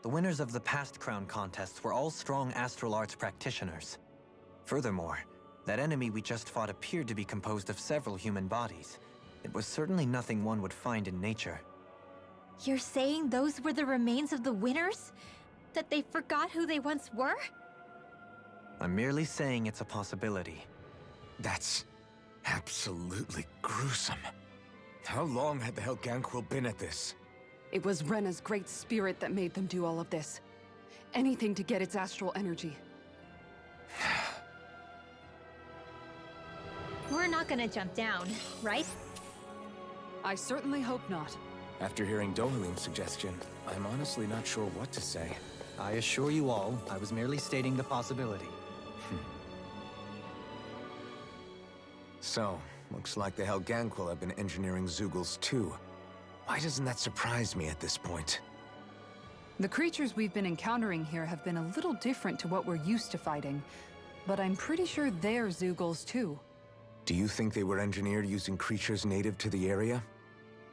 the winners of the past crown contests were all strong astral arts practitioners. Furthermore, that enemy we just fought appeared to be composed of several human bodies. It was certainly nothing one would find in nature. You're saying those were the remains of the winners? That they forgot who they once were? I'm merely saying it's a possibility. That's absolutely gruesome. How long had the Helganquil been at this? It was Rena's great spirit that made them do all of this. Anything to get its astral energy. We're not gonna jump down, right? I certainly hope not. After hearing Dohalim's suggestion, I'm honestly not sure what to say. I assure you all, I was merely stating the possibility. So, looks like the Helganquil have been engineering Zoogles too. Why doesn't that surprise me at this point? The creatures we've been encountering here have been a little different to what we're used to fighting. but I'm pretty sure they're Zeugles too. Do you think they were engineered using creatures native to the area?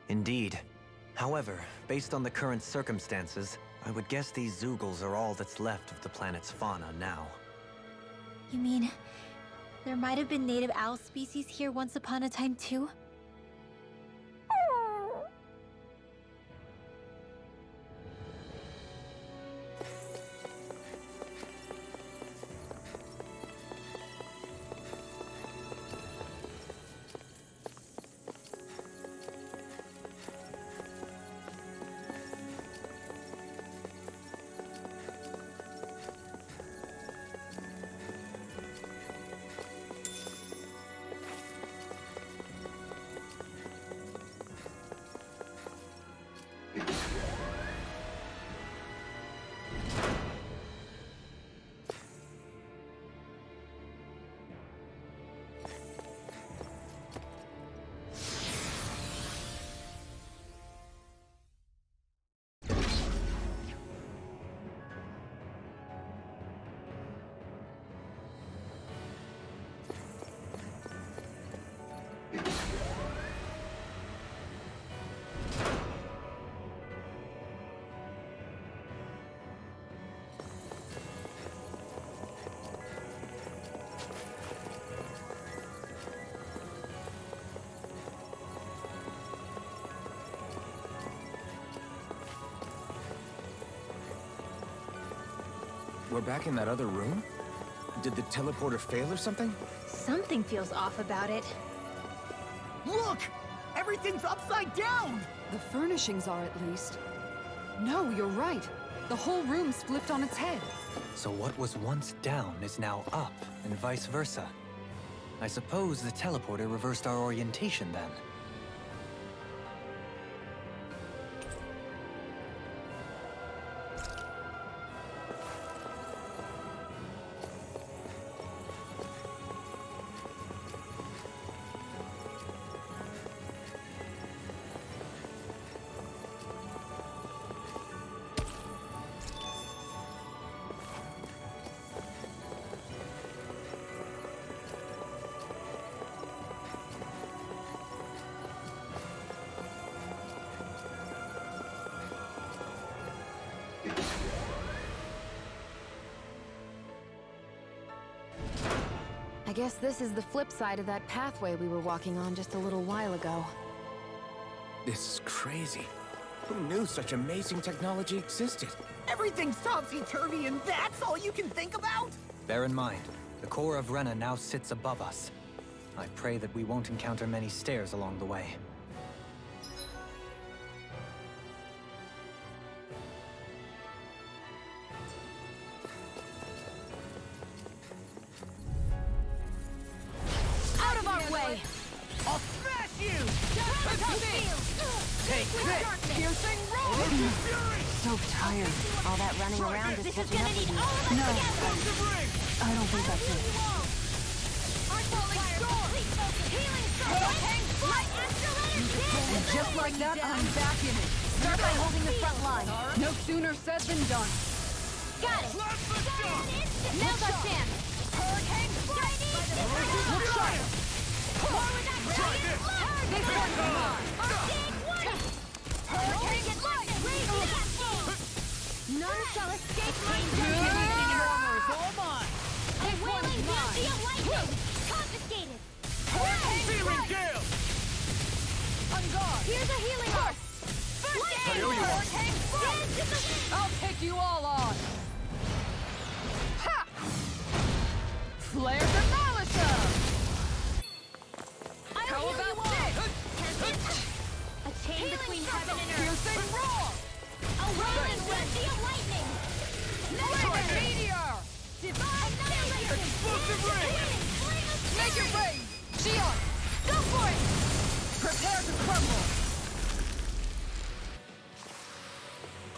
Indeed. However, based on the current circumstances, I would guess these Zeugles are all that's left of the planet's fauna now. You mean, there might have been native owl species here once upon a time too? We're back in that other room? Did the teleporter fail or something? Something feels off about it. Look! Everything's upside down! The furnishings are at least. No, you're right. The whole room's flipped on its head. So what was once down is now up, and vice versa. I suppose the teleporter reversed our orientation then. I guess this is the flip side of that pathway we were walking on just a little while ago. This is crazy. Who knew such amazing technology existed? Everything's topsy-turvy and that's all you can think about? Bear in mind, the core of Rena now sits above us. I pray that we won't encounter many stairs along the way. Out of our way! I'll smash you! Take this! Piercing roll! So tired. All that running around is This is catching gonna up with need you. all of us No. together! I don't think that's it. Our falling storm! Healing storm! Light astral energy! And just like that, I'm back in it. Start by holding the front line. No sooner said than done. Got it! Now's our chance! Hurricane strike! Look sharp. Forward action! This one's mine. Hurricane strike! None shall escape my A wailing beauty of lightning! Confiscated! Searing gale! On guard! Here's a healing horse! First aid! Hurricane strike! I'll take you all on. Ha! Flare Demolisher! How about this? A chain between heaven and earth! Piercing roar! A wailing beauty of lightning! Flame Meteor! Divine annihilation! Explosive ring! Make it rain! Xion! Go for it! Prepare to crumble!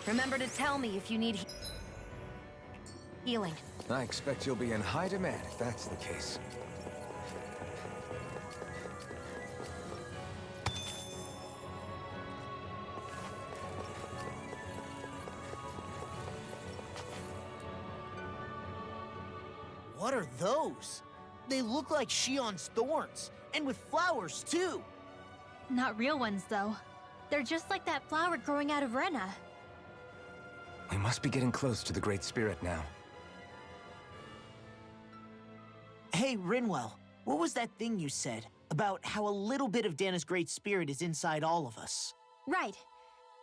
Remember to tell me if you need healing. I expect you'll be in high demand if that's the case. What are those? They look like Shion's thorns, and with flowers, too. Not real ones, though. They're just like that flower growing out of Rena. We must be getting close to the Great Spirit now. Hey, Rinwell, what was that thing you said about how a little bit of Dana's Great Spirit is inside all of us? Right.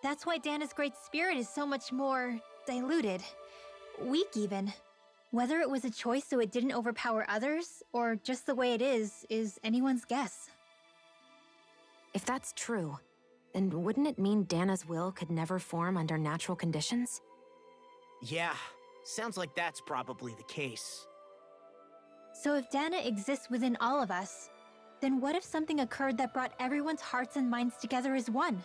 That's why Dana's Great Spirit is so much more diluted. Weak, even. Whether it was a choice so it didn't overpower others, or just the way it is anyone's guess. If that's true, then wouldn't it mean Dana's will could never form under natural conditions? Yeah, sounds like that's probably the case. So if Dana exists within all of us, then what if something occurred that brought everyone's hearts and minds together as one?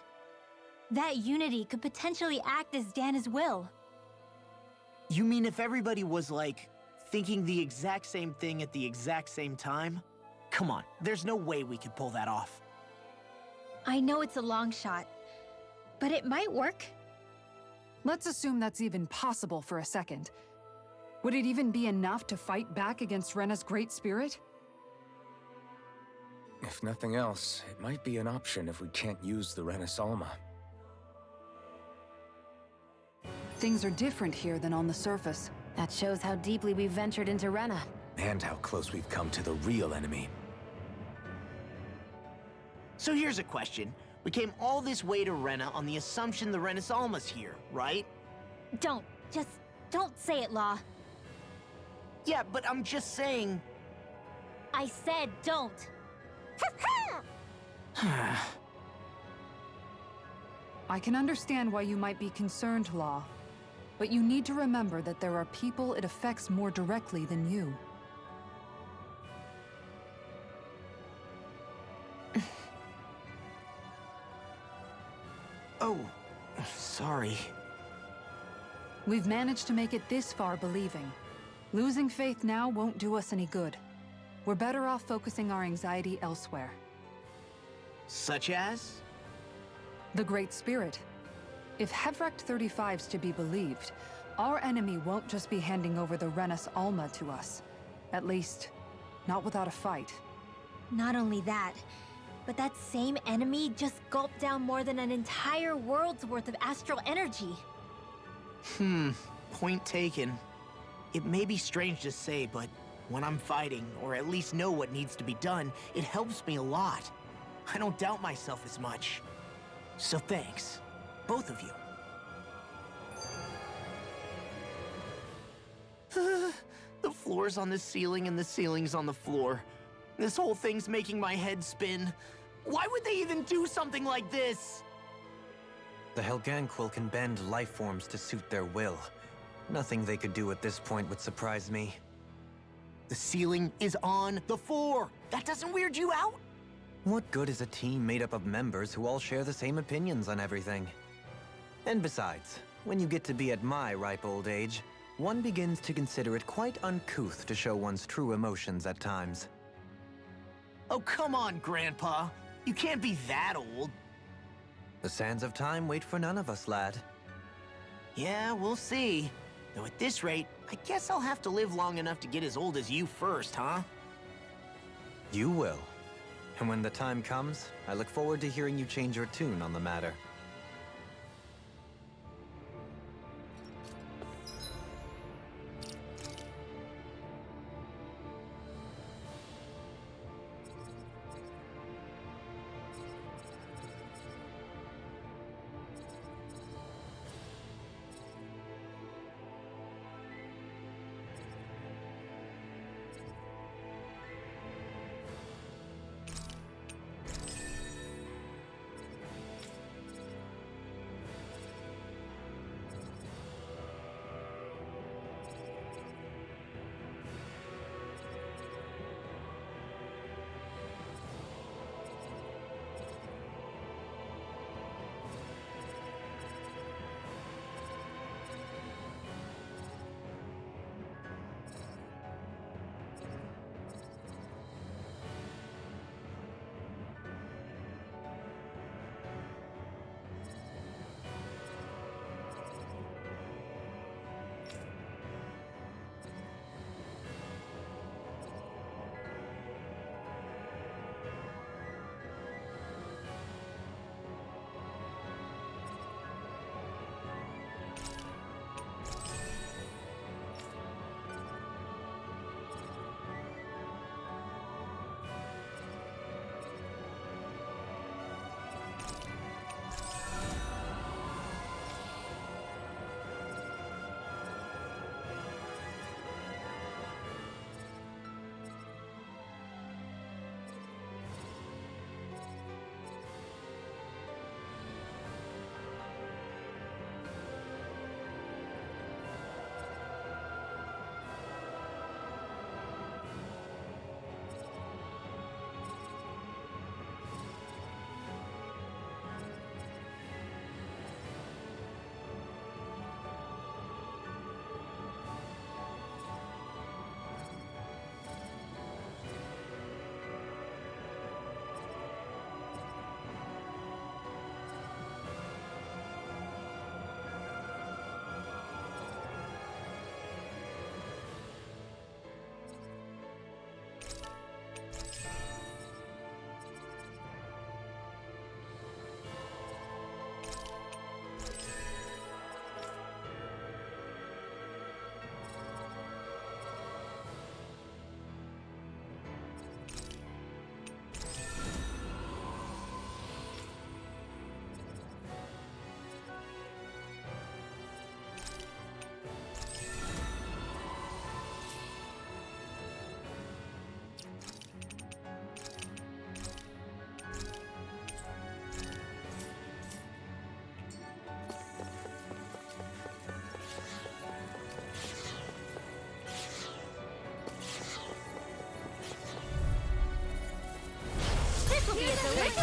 That unity could potentially act as Dana's will. You mean if everybody was, like, thinking the exact same thing at the exact same time? Come on, there's no way we could pull that off. I know it's a long shot, but it might work. Let's assume that's even possible for a second. Would it even be enough to fight back against Rena's Great Spirit? If nothing else, it might be an option if we can't use the Renasalma. Things are different here than on the surface. That shows how deeply we've ventured into Rena. And how close we've come to the real enemy. So here's a question. We came all this way to Rena on the assumption the Renasalma's here, right? Just don't say it, Law. Yeah, but I'm just saying... I said don't. I can understand why you might be concerned, Law. But you need to remember that there are people it affects more directly than you. Oh, sorry. We've managed to make it this far believing. Losing faith now won't do us any good. We're better off focusing our anxiety elsewhere. Such as? The Great Spirit. If Hevrecht 35's to be believed, our enemy won't just be handing over the Renas Alma to us. At least, not without a fight. Not only that, but that same enemy just gulped down more than an entire world's worth of astral energy. Point taken. It may be strange to say, but when I'm fighting, or at least know what needs to be done, it helps me a lot. I don't doubt myself as much. So thanks, both of you. The floor's on the ceiling and the ceiling's on the floor. This whole thing's making my head spin. Why would they even do something like this? The Helganquil can bend life forms to suit their will. Nothing they could do at this point would surprise me. The ceiling is on the floor. That doesn't weird you out? What good is a team made up of members who all share the same opinions on everything? And besides, when you get to be at my ripe old age, one begins to consider it quite uncouth to show one's true emotions at times. Oh, come on, Grandpa. You can't be that old. The sands of time wait for none of us, lad. Yeah, we'll see. Though at this rate, I guess I'll have to live long enough to get as old as you first, huh? You will. And when the time comes, I look forward to hearing you change your tune on the matter.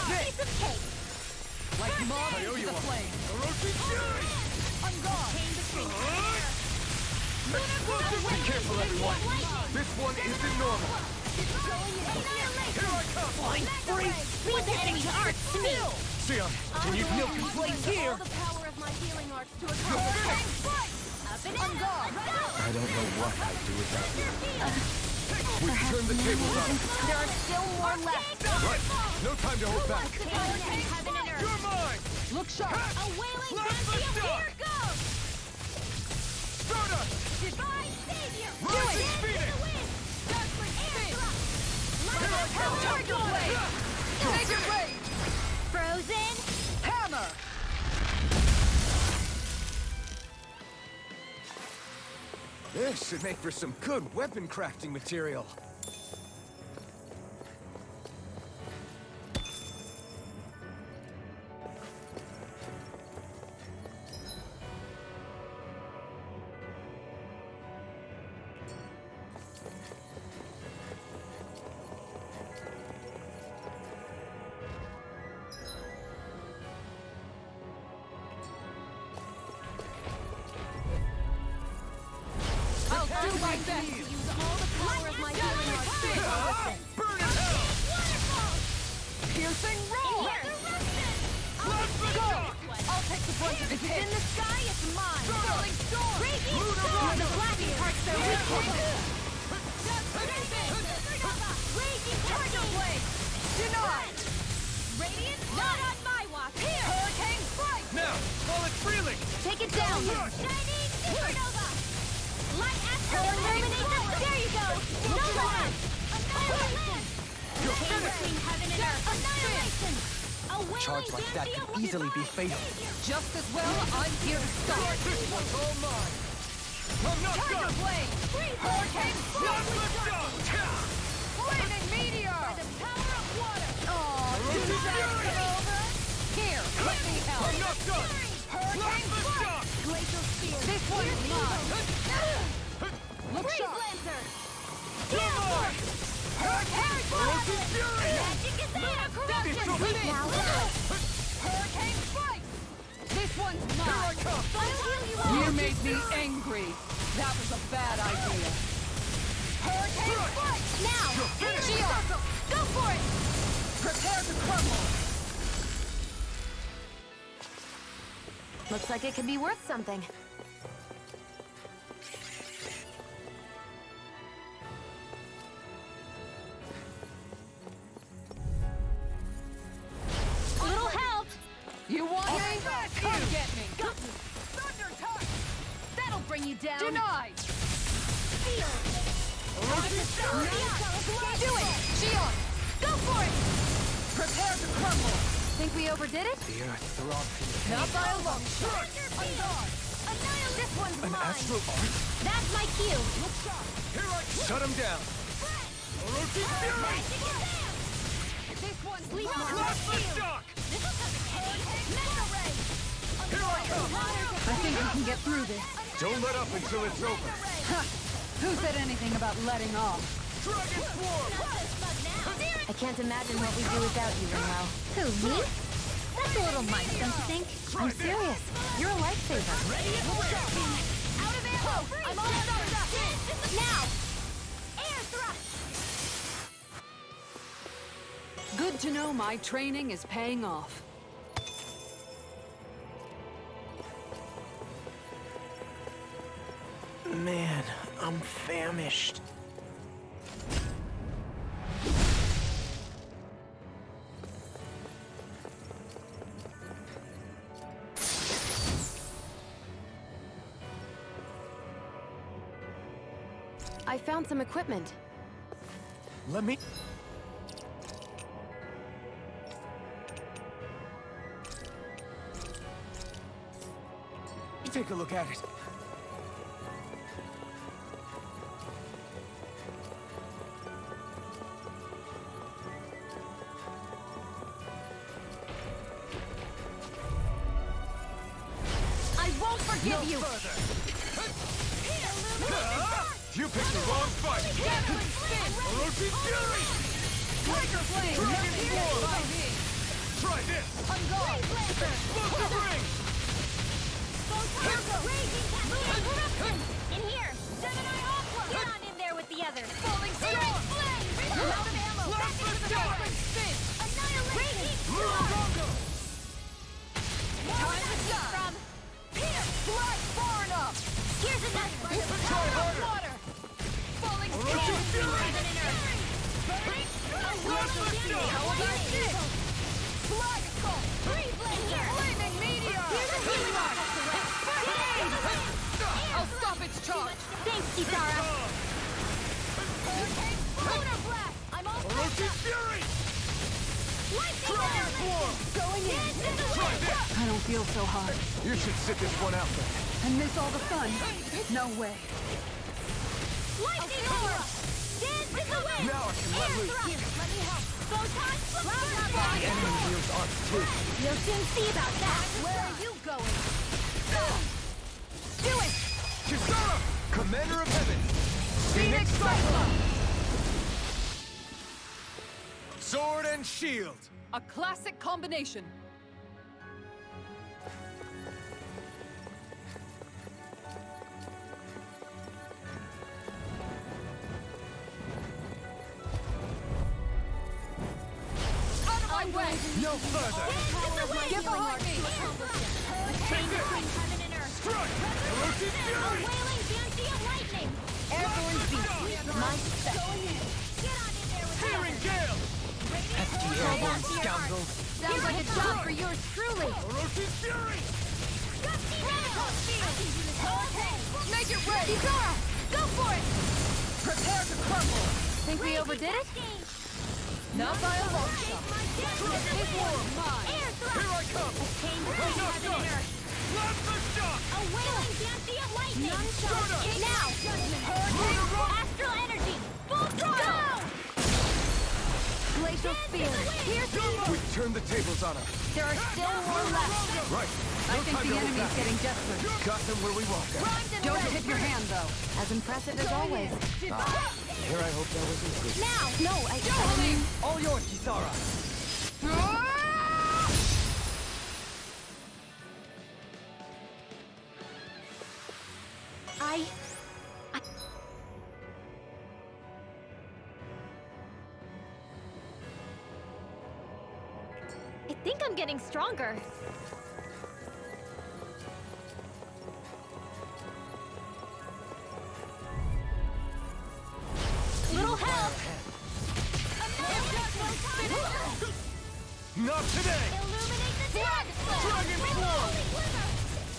piece of cake! Like moth to the flame. On guard! Chain between Be careful, everyone. This one isn't normal. Here I come. Flying free! Leave the enemy arts to me! Sion, can you feel complete here? All the power of my healing arts to accomplish. Up and on guard! I don't know what I'd do without you. We've turned the tables on. There are still more left. Right. No time to hold back. Heaven and earth. You're mine. Look sharp! A wailing Blast the pantheon, star. here goes! Stardust. Divine savior! Rising Phoenix. Judgment spin! Here I come. Turtle blade! Take it rage! Frozen! Hammer! This should make for some good weapon crafting material. I'll do my best to use all the power of my healing arts to accomplish. Burn in hell. Wonderful! Piercing roar! Go! I'll take the brunt of If the it's in the sky, it's mine! Rolling storm! Raging storm! The blacking parts are weakened! Raging turtle blade! Denied! Radiant, not on my watch! Here! Hurricane strike! Now, while it's reeling. Take it down! Shining supernova! Light astral illumination! There you go! Nova! Annihilation! Chain between heaven and earth! Annihilation! A Charge like that could easily be fatal. Just as well, I'm here to stop. This one's all mine. I'm not Tiger done. blade! Hurricane Not strike! done. Flaming meteor! By the power of water! Aw, did Fury! that get over? Here, let me help. I'm not done. Hurricane Not strike! done. Glacial spear! This one is mine. Look Freeze sharp. Lancer! Come on. Hurricane Frozen Fury. Magic is there! This Corruption! will hit. Now, Hurricane strike! This one's Here I mine. come. I'll heal you all! You made me angry. That was a bad idea. Hurricane strike! Now! Shield! Go for it! Prepare to crumble. Looks like it could be worth something. A little help! You want me? Come get me. Thunder touch! That'll bring you down! Denied. Feel! Do it. Shield! Go for it! Prepare to crumble. Think we overdid it? The earth throbs in pain. Not by a long shot. On guard! Annihilate! This one's An mine! astral art? That's my cue! Here I come. Shut him down. Orochi Fury. Magic is there! This one's Sleep mine. on Blast the shield! shock. This'll come in handy! Mega ray! Here I come. I think we can get through this. Don't let up until it's over. Ha! Who said anything about letting off? Dragon Swarm. I can't imagine what we'd do without you, Ringo. Who, me? That's a little much, don't you think? I'm serious. You're a lifesaver. Out of ammo! I'm all started up! Now! Air thrust! Good to know my training is paying off. Man, I'm famished. I found some equipment. Let me... Take a look at it. I won't forgive you! You picked the wrong fight. Orochi Fury. Tiger flame! Dragon Swarm. Try this! On guard! Explosive ring! Raging eruption! In here! Gemini Aqua! Get on in there with the others! Falling Storm! Flame! I'm out of ammo! Back into the fire! Spin! Annihilation! Time to stop! From here! Fly far enough! Here's another! Try harder! Water! Falling Erosion Fury! Heaven and earth! Burning! How about this? Blood Skull! Breathe in here! Flaming meteor! Here's a healing arc! I'll stop its charge! Thanks, Kisara! Lunar Blast! I'm all Erosion Fury! Lightning Transform! Going in. Try this! I don't feel so hot. You should sit this one out then. And miss all the fun. No way. Lightning Aura! Dance in the wind! Now I can let Air loose. thrust! Let me help! Photon! The enemy wields arcs too. You'll soon see about that! Where are you going? Do it! Kisara! Commander of Heaven! Phoenix Cyclone! Sword and shield! A classic combination. Out of my way! No further! Get behind me! Chain between heaven and earth! Strike! Erosion A Fury! wailing banshee of lightning! Airborne beast. My spec. Get on in there with Searing the Gale! Pesky airborne scoundrel. Sounds like a job for yours truly. Erosion Fury! Gusty Radical Field! Hurricane! Make it ready. Kisara! Go for it! Prepare to crumble. Think we overdid it? Not by a long shot. This war's mine. Air thrust! Here I come! A chain between Not heaven done! and earth! Plasma shock! A wailing banshee of lightning! Shooter! Now! Hurricane! Astral energy! Full throttle! Glacial spear. Here's the We turned the tables on them. There are still more left! Right. I think the enemy's getting desperate. Got them where we want them. Primed and Don't ready! tip your hand, though. As impressive as always. Here I hope that wasn't good. Now! No, I mean... All yours, Kisara. I think I'm getting stronger. Little help! Not today! Illuminate the dragon! Dragon Form!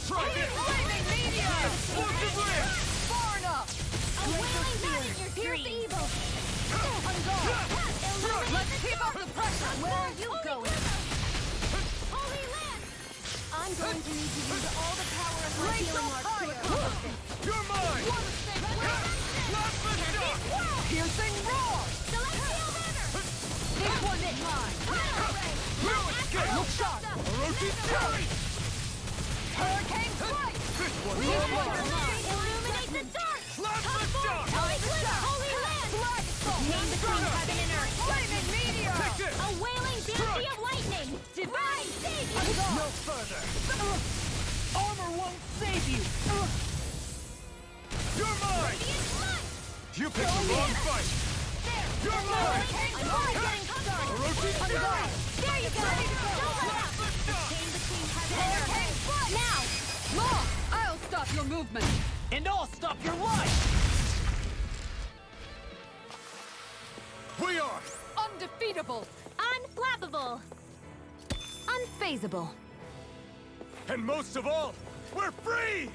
Try this! Flaming meteor! Explosive ring! Far enough! A wailing meteor! Here's the evil! On guard! Let's keep up the pressure! Where are you going? Holy land! I'm going to need to use all the power of my healing arc to accomplish this. You're mine! Plasma shock! Piercing roar! Celestial banner! This one is mine! No escape! Look sharp! Erosion Fury! Hurricane strike! This one! Illuminate the dark! Plasma shock! Holy land! Chain between heaven and earth! Flaming meteor! Take this! A wailing banshee of lightning! Divine savior! No further. Armor won't save you! You're mine! You picked the wrong fight! You're mine! I'm already getting started! Erosion Fury! There you go! Don't let up! Chain between heaven and earth! Now! Law! I'll stop your movement! And I'll stop your life. We are! Undefeatable! Unflappable! Unfazable. And most of all, we're free!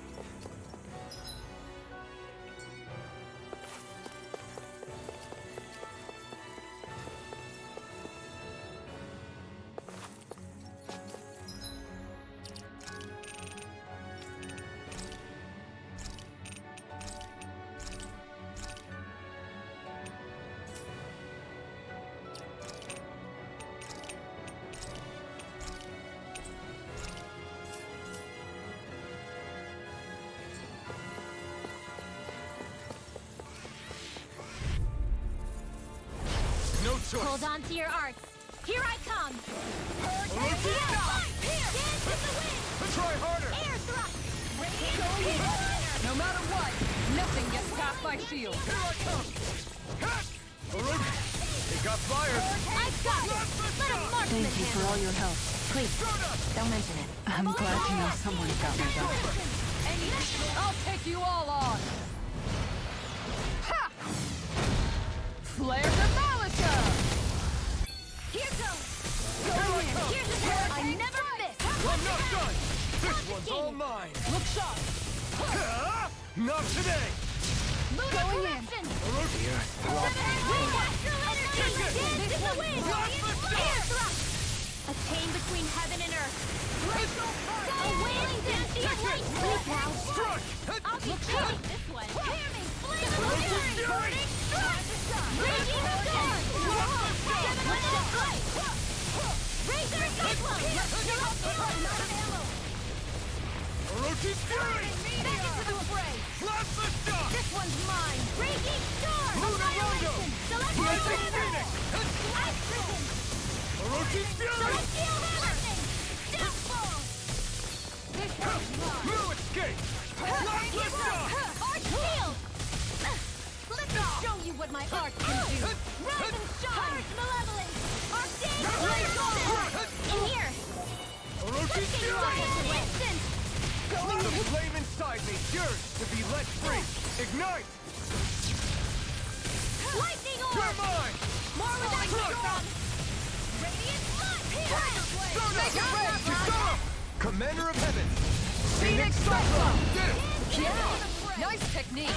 No choice. Hold on to your arcs. Here I come! Orochi, stop! Dance in the wind! Try harder! Air thrust! Radiant No matter what, nothing gets past my shield. Here I come! Orochi, he got fired! I got it! Let him mark Thank you for all your help. Please, don't mention it. I'm glad to know someone's got my back. I'll take you all on! Ha! Flare the Malika! Here goes! Here I come! Here's a turn! I never miss! I'm not done! This one's all mine! Look sharp! Not today! Going in! Orochi, Dance in the wind! Air thrust! A chain between heaven and earth! A wailing dance of light! Please now! strike! I'll be taking this one! Hear me! Flame of Orochi's fury! fury! Raging of dawn! Let's just fight! Razor cyclone! Orochi's fury! Back into the fray! Plasma shock! This one's mine! Raging storm! Luna Rondo! Celestial Blazing hammer! Phoenix! Ice prison! Orochi's fury! Celestial hammer! Downfall! No escape! Plasma shock! Arch shield! Let me show you what my art can do! Rise and shine! Arch malevolence! Arch dance! In here! Orochi's fury! Instant! The flame inside me yearns to be let free! Ignite! Lightning orb! You're mine! More with that storm! Radiant light! Make it ready! Go! Commander of Heaven! Phoenix Cyclone! Did it! Yeah! Nice technique!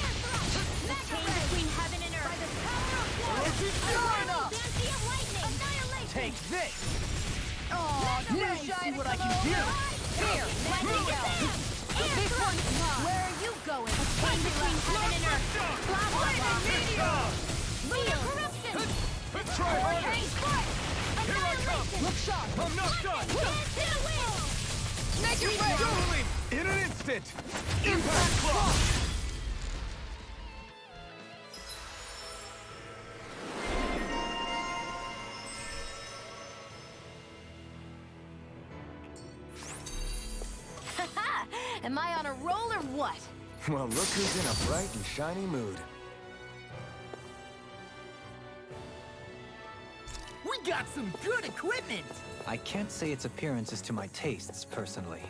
The chain between heaven and earth! By the power of water! Orochi's fury! Fancy of lightning! Annihilation! Take this! Now see what I can do! Here! Lightning go! This one's mine! Where are you going? A chain between heaven and earth! Plasma bomb! Lunar corruption! Try harder! Here I come! Look sharp! I'm not done! Dance in the wind! Make it ready! Dueling! In an instant! Impact clock! Am I on a roll or what? Well, look who's in a bright and shiny mood. We got some good equipment! I can't say its appearance is to my tastes, personally.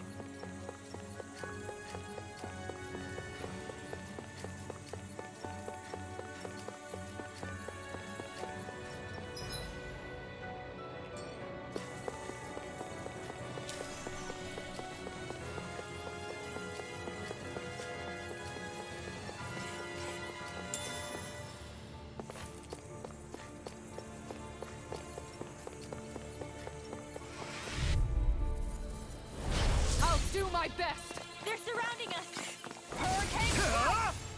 I'll do my best! They're surrounding us!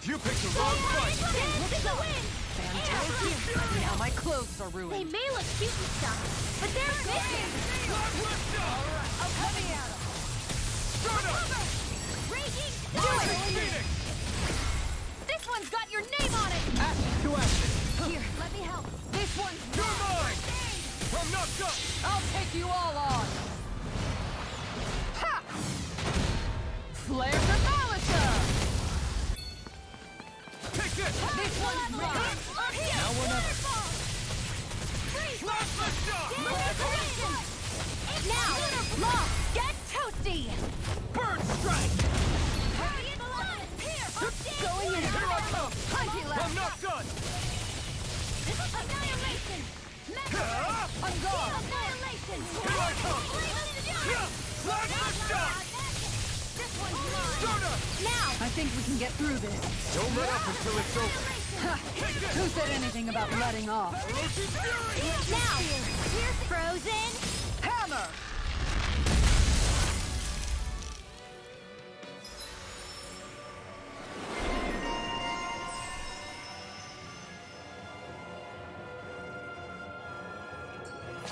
You picked the wrong fight! Dance in the wind! Fantastic! Now my clothes are They ruined. may look cute and stuff, but they're missing! I'm coming at him! Raging Do storm! it! This one's got your name on it! Action to action! Here, let me help. This one's You're mine! mine! I'm not done! I'll take you all on! Ha! Flare the Malika! Take this! This one's mine! Now we're never. Plasma shock! Now, lost, get toasty! Bird strike! Going in! Here I come! Plenty I'm left! not done! Annihilation! I'm gone! Annihilation! Here I come! Plasma shock! This one's mine! Stardust! Now! I think we can get through this. Don't let up until it's over! Ha! Who said anything about letting off? Orochi's fury! Now! Here's Frozen! Hammer!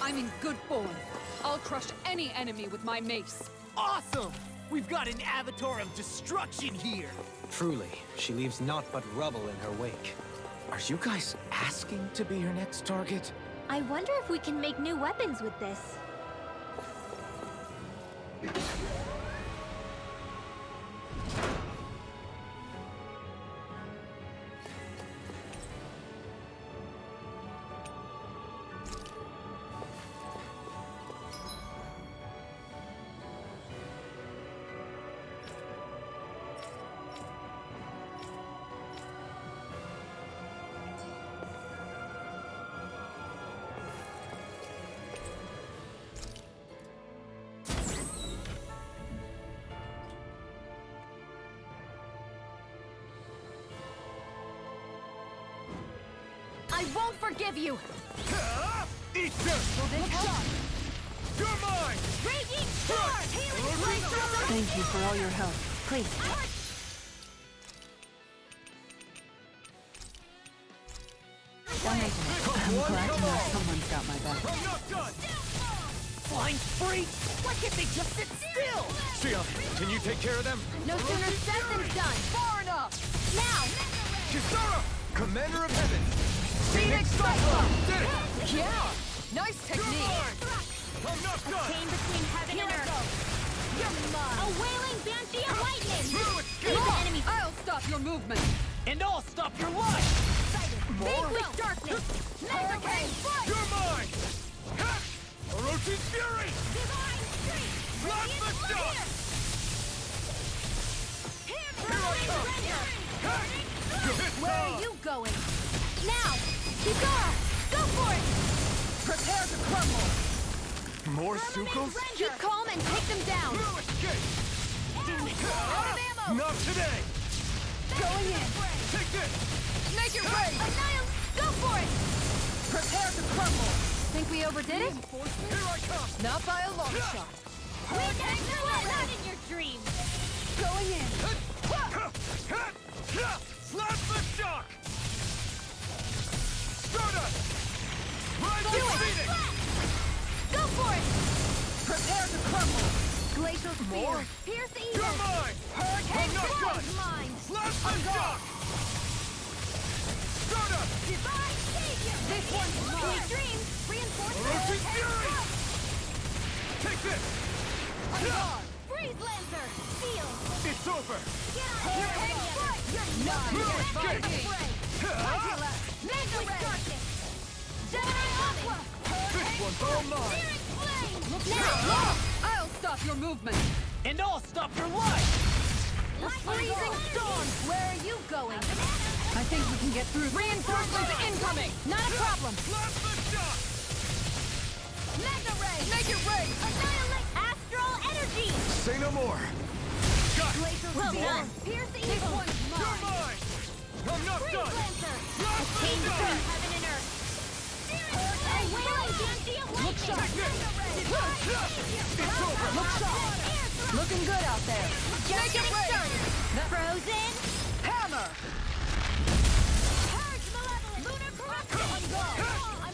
I'm in good form. I'll crush any enemy with my mace. Awesome! We've got an avatar of destruction here! Truly, she leaves naught but rubble in her wake. Are you guys asking to be her next target? I wonder if we can make new weapons with this. I won't forgive you! Eat this! Will this help? You're mine! Raging Storm! Healing Blade! Thank you for all your help. Please. Don't mention it. I'm glad to know someone's got my back. I'm not done! Flying freak! Why can't they just sit still? Xion, can you take care of them? No sooner said than done! Far enough! Now! Kisara! Commander of Heaven! Phoenix Cyclone! Did it! Yeah! Nice You're technique! mine! I'm not done! Chain between heaven and earth. You're mine! A wailing banshee of lightning! You escaped! Leave the enemy. I'll stop your movement. And I'll stop your life! Vanquish darkness! Hurricane Strike! You're mine! Ha! Orochi's Fury! Divine Strength! Blast the shot! Here Here I come! Ha! You hit Where are hard! you going? Now! Kisara! Go for it! Prepare to crumble! More Sukos? Keep calm and take them down! You escape! Out of ammo! Not today! Going in! Take this! Make it rain! Annihilate! Go for it! Prepare to crumble! Think we overdid it? Here I come! Not by a long shot! We can do it! Not in your dreams! Going in! Slap the shock! Stardust! Rise Do of it! Phoenix! Go for it! Prepare to crumble! Glacial More? Spear! Pierce the You're evil! mine! Hurricane I'm not Strike! done! Mine! Slap the shock! Stardust! Divine Savior! This one's Sweet mine! dreams! Reinforcements! Orochi's Fury! Take this! Freeze Lancer! Seal! It's over! Get out of here! Hurricane Strike! Nothing Move, gets by escape. me! Mega Ray! Darkness! Gemini Aqua! This one's all mine! Searing Flame! Now! I'll stop your movement. And I'll stop your life! Freezing Storm! Where are you going? I think we can get through. Reinforcements incoming! Not a problem! Slap the shock! Mega Ray! Make it rain! Annihilate Astral Energy! Say no more! Got it! Glacial Well Spear! done! Pierce the This evil! one's You're mine! mine! I'm not Freeze done! Lancer! Slap the Chain between shock! heaven and earth! A wailing banshee of lightning! Take this! It's over! Look sharp! Looking good out there! Just getting started! Frozen! Hammer! Purge Malevolence! Lunar Corruption!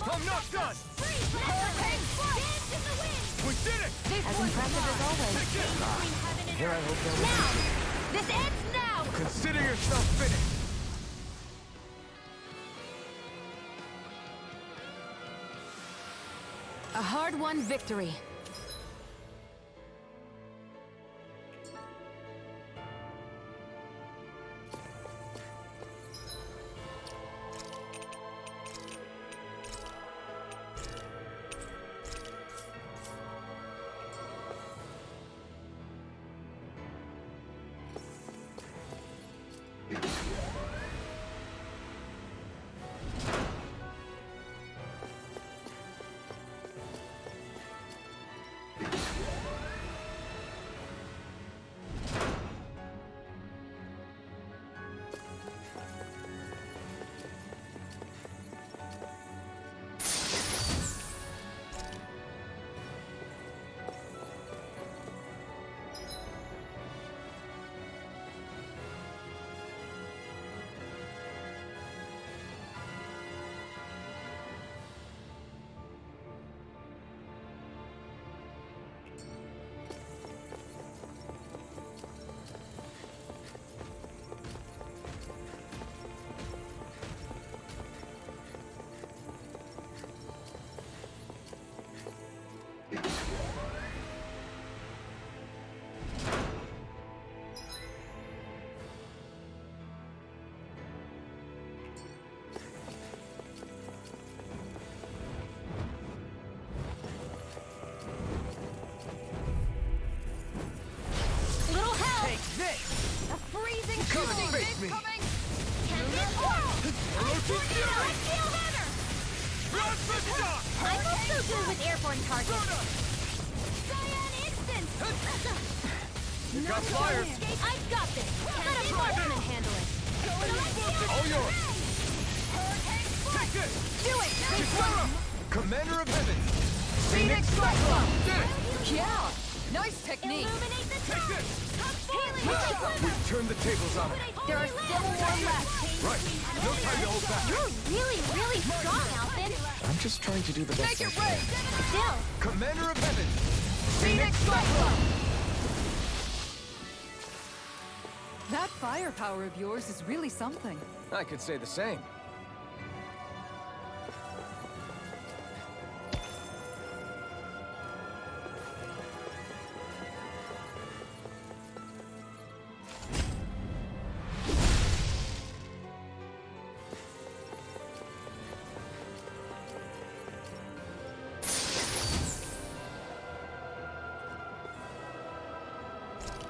I'm not done! Freeze Hurricane Strike! Dance in the wind! We did it! This As one's impressive as mine! always. Take this! Between heaven and Here I earth! hope that was Now! This ends now! Consider yourself finished! A hard-won victory. I'm also good with airborne targets. You got fire! I've got this. Let a marksman handle it. All yours! Take this! Do it! Kisara! Commander of Heaven! Phoenix Cyclone! Did it! Yeah! Nice technique! Illuminate the Take this! Healing! We've turned the tables on her. There are still more left. Right. No time to hold back. You're really strong, Alphen. I'm just trying to do the best I can. Still, Commander of Heaven! Phoenix Cyclone! That firepower of yours is really something. I could say the same.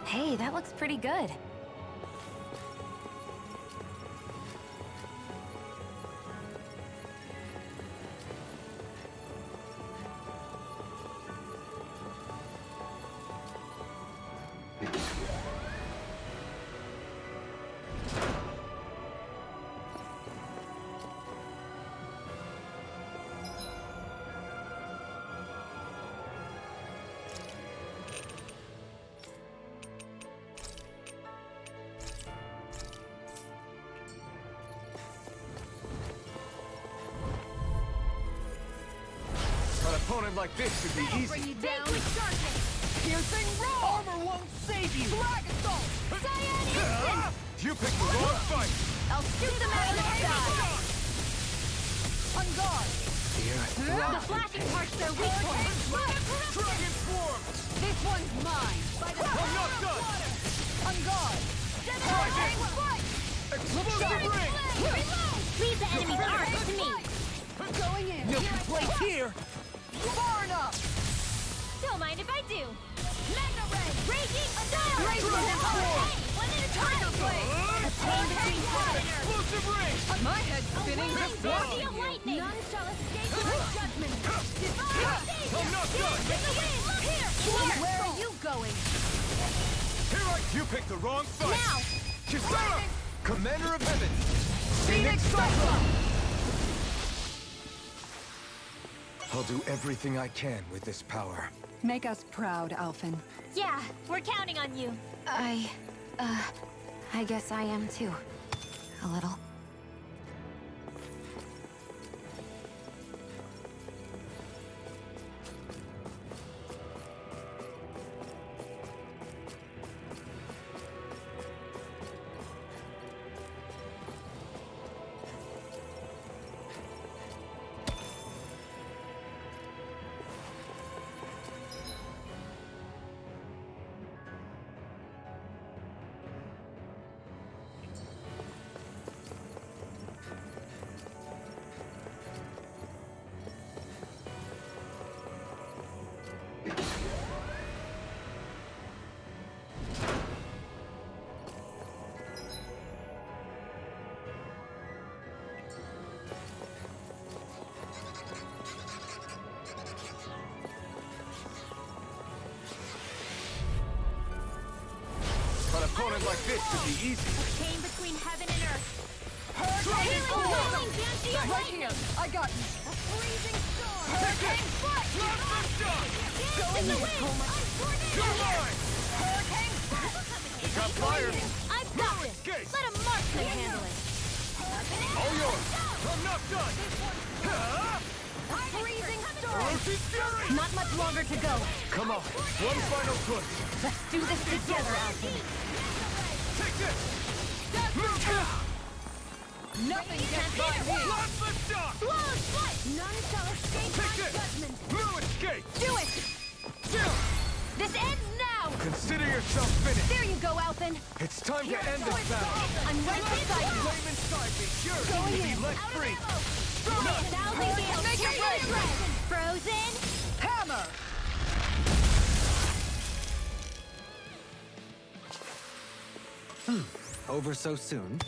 Hey, that looks pretty good. An opponent like this should be easy. Bring you down. Piercing roll! Armor won't save you! Flag assault! Cyan instant! You picked the wrong fight! I'll shoot them out of the sky. On guard! The flashing parts their weak point. Dragon Swarm! This one's mine! I'm not done! On guard! Explosive ring! leave the enemy's arms to me. Going in! No complaints here! Far enough! Don't mind if I do. Mega ray. Raging style. One at a time. A chain between heaven and earth. Explosive ring! My head's spinning Lightning this bolt way! of lightning. None shall escape my judgment. I'm not done! Where are you going? Here you picked the wrong fight! Now. Kisara! Commander of Heaven! Phoenix Cyclone! I'll do everything I can with this power. Make us proud, Alphen. Yeah, we're counting on you. I guess I am too. A little. An opponent like this should be easy. A chain between heaven and earth. Hurricane Healing, Storm! healing, Banshee of Right lightning. here! I got you! A freezing storm. Hurricane foot. Plasma shot! In the wind. You're mine! Hurricane You got fire! I've got this. Escape! Let a marksman handle it. All yours! I'm not done! A freezing storm. Ferocious Fury! Not much longer to go. Come on, one final push! Let's do this together, Alphen. Take this! Nothing gets by me! Plasma shot! Flawless flight. None shall escape Take my this! judgment. No escape! Do it. This ends now. Consider yourself finished! There you go, Alphen. It's time to end this battle! I'm right beside you. Flame inside me, sure Going to be in. let free! Thousand gales. Make it rain. Frozen. Hammer! Over so soon?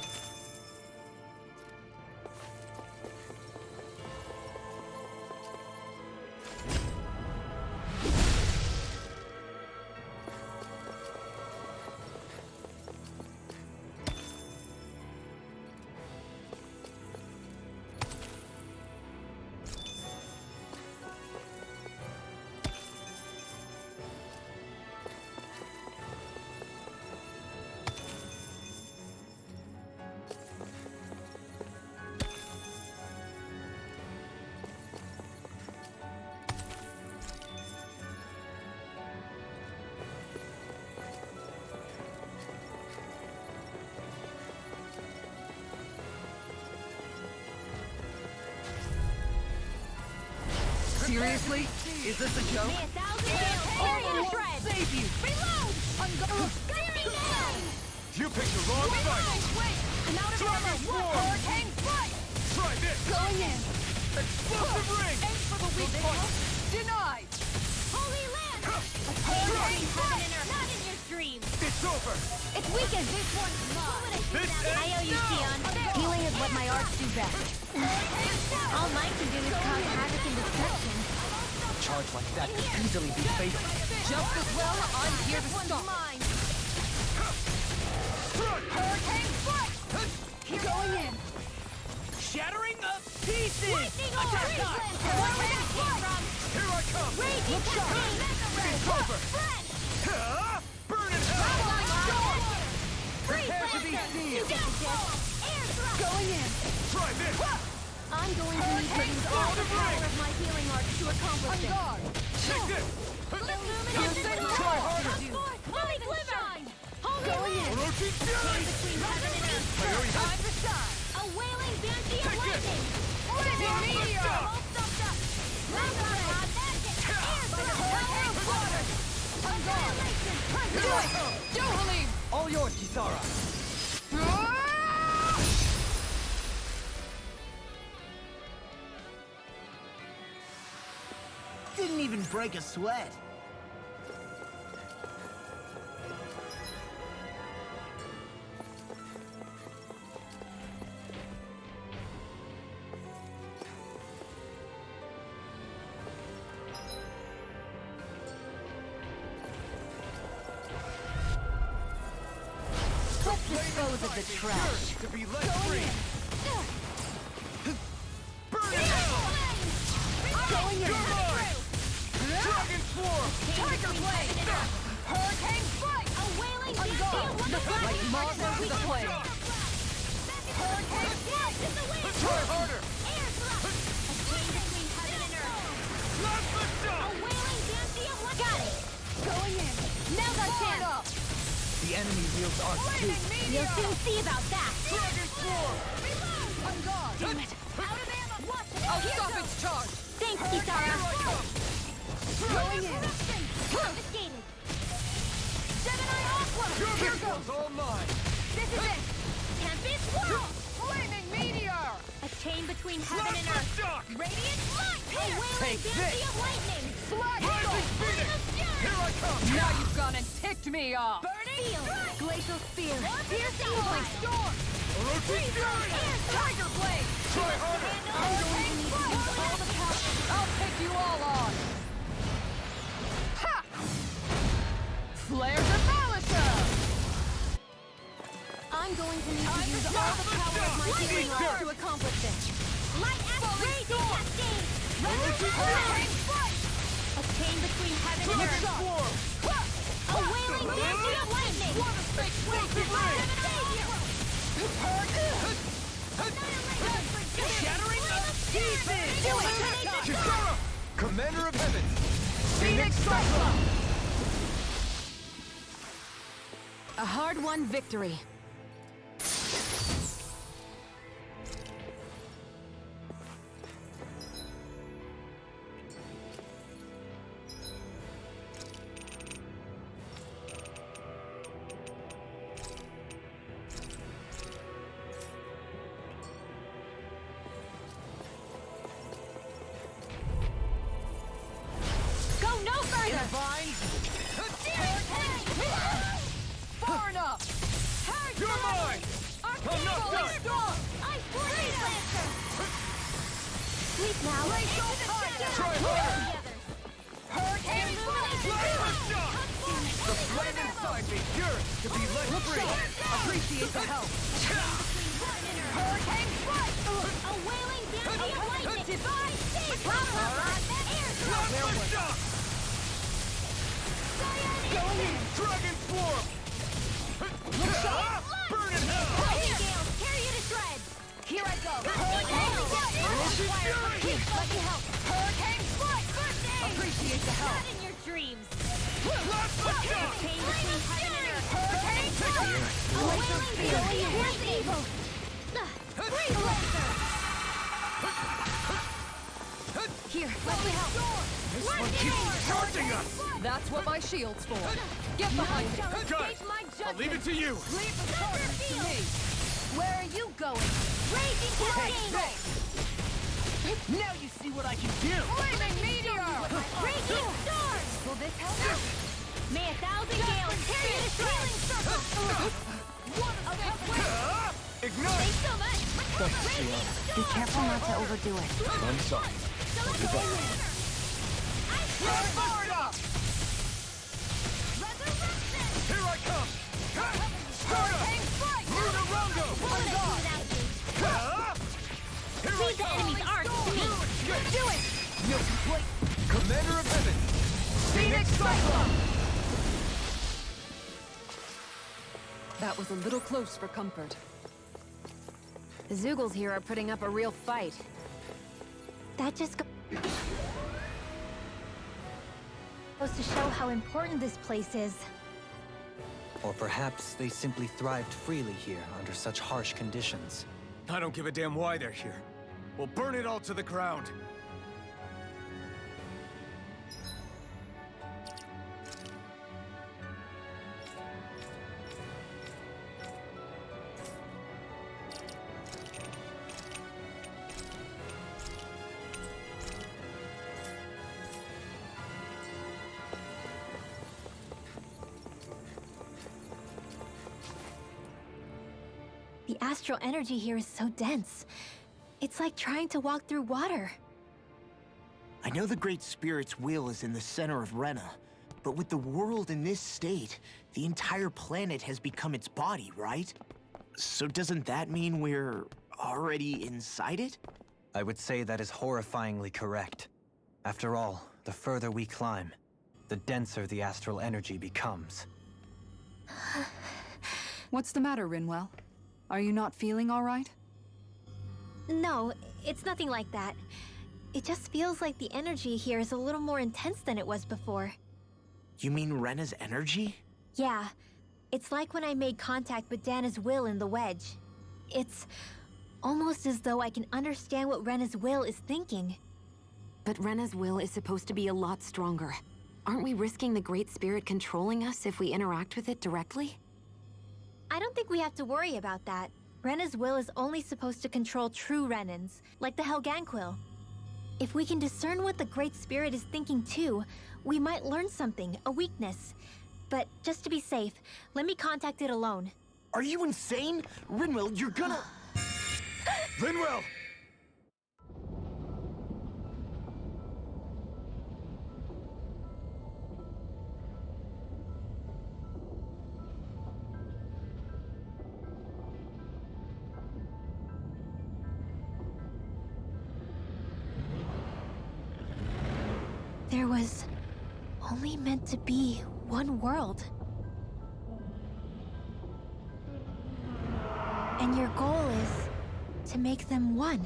Seriously? Is this a joke? May 1,000 gales carry you to shreds! Save you! Reload! Searing down! You picked the wrong fight! Wait! I'm out of Dragon ammo! Swarm! Hurricane fight! Try this! Going in! Explosive ring! Aim for the weak point! Denied! Holy land! A hurricane heaven and earth! Not in your dreams! It's over! It's weakened! This one's mine! This I owe you, Sion. Healing is what my arts do best. All mine can do is cause havoc and destruction. A charge like that could easily be fatal. Just as well, I'm here to stop. Mine! Hurricane fight! Going in! Shattering of pieces! Lightning or freeze lancer! Where did that came from? Here I come! Raging campaign! It's over! Fred! Burn in hell! Freeze Prepare to be lancer! sealed. You get the gist! Air thrust! Going in! Try this! I'm going to need to use all the power of my healing arts to accomplish On this. guard! Take this! Illumination! Try harder! Holy glimmer! Holy Going in! land! Orochi Fury! Between heaven and earth! Time to shine! A wailing banshee of Take this! lightning! Lightning meteor! All stuffed up! Laser rod! Magic! Air thrust! Hurricane water! On guard! Do it! Dohalim! All yours, Kisara. Didn't even break a sweat. Let's dispose of the trash. To be let free! Burn in hell! Going in! You're mine! Dragon Swarm! Tiger blade! Hurricane fight! A wailing On banshee guard! of lightning! Like moths to the flame! Hurricane fight! In the wind! Try harder! Air thrust! A chain between heaven and earth! Blast the A shot! wailing banshee of lightning! Got it! Going in! Now's our chance! Up! The enemy wields arts too. Lightning You'll meteor! soon see about that! Dragon Swarm! On guard! Damn it! Out of ammo! Watch it! I'll stop its charge! Thanks, Kisara! Going in! Confiscated! Gemini Aqua! This one's all mine! This is it! Tempest Whirl! Lightning meteor! A chain between heaven and Blast earth! the shock! Radiant light! A wailing Take banshee this. of lightning! Rising Phoenix! Here I come! Now you've gone and ticked me off! Burning Field! Glacial spear! Piercing Like blade! storm! Orochi Fury! Tiger blade! Try harder! Hurricane fight! All the power! I'll take you all on! Ha! Flare demolisher! I'm going to need to use all the power of my healing arts to accomplish this. Light axe raging cascade! Hurricane fight! A chain between heaven and Dragon earth! Swarm! A wailing banshee of lightning! Explosive ring! Shattering of pieces! Do it! Kisara! Commander of Heaven! Phoenix Cyclone! A hard-won victory. Go no further! Far enough! Hey, You're mine! I'm not done! storm! Ice Freeze Lancer! Sleep now. Try harder! Hurricane Blast the shock! The flame inside me yearns to be let free! Appreciate the help! Hurricane fight! A wailing banshee of lightning! Divine Air thrust! Blast the shock! Dragon Swarm! Burn in hell! Lightning gales! Tear you to shreds! Here I go! Hurricane Orochi Fury! Let me help! Hurricane fight! First aid! Appreciate the help! Not in your dreams! Blast the shock! Chain between heaven and earth! Hurricane fight! A wailing banshee of lightning! Freeze Lancer! Here, let me help. This one keeps charging us! That's what my shield's for. Get behind me. Good! I'll leave it to you! Leave the charges to me. Where are you going? Raging tornado! Now you see what I can do! Flaming meteor! Raging storm! Will this help? May 1,000 gales carry the healing circle! Ignite! Thanks so much! Be careful not to overdo it. I'm sorry. I'll be back. Here I come! Hurricane strike! Lunar Rondo! Here I Leave the enemy's arms to me! Do it! No complaint! Commander of Heaven! Phoenix Cyclone! That was a little close for comfort. The Zoogles here are putting up a real fight. That just goes to show how important this place is. Or perhaps they simply thrived freely here under such harsh conditions. I don't give a damn why they're here. We'll burn it all to the ground. The astral energy here is so dense. It's like trying to walk through water. I know the Great Spirit's will is in the center of Rena, but with the world in this state, the entire planet has become its body, right? So doesn't that mean we're already inside it? I would say that is horrifyingly correct. After all, the further we climb, the denser the astral energy becomes. What's the matter, Rinwell? Are you not feeling all right? No, it's nothing like that. It just feels like the energy here is a little more intense than it was before. You mean Rena's energy? Yeah, it's like when I made contact with Dana's will in the wedge. It's almost as though I can understand what Rena's will is thinking. But Rena's will is supposed to be a lot stronger. Aren't we risking the Great Spirit controlling us if we interact with it directly? I don't think we have to worry about that. Rena's will is only supposed to control true Renans, like the Helganquil. If we can discern what the Great Spirit is thinking too, we might learn something, a weakness. But just to be safe, let me contact it alone. Are you insane? Rinwell, you're gonna... Linwell! There was only meant to be one world. And your goal is to make them one.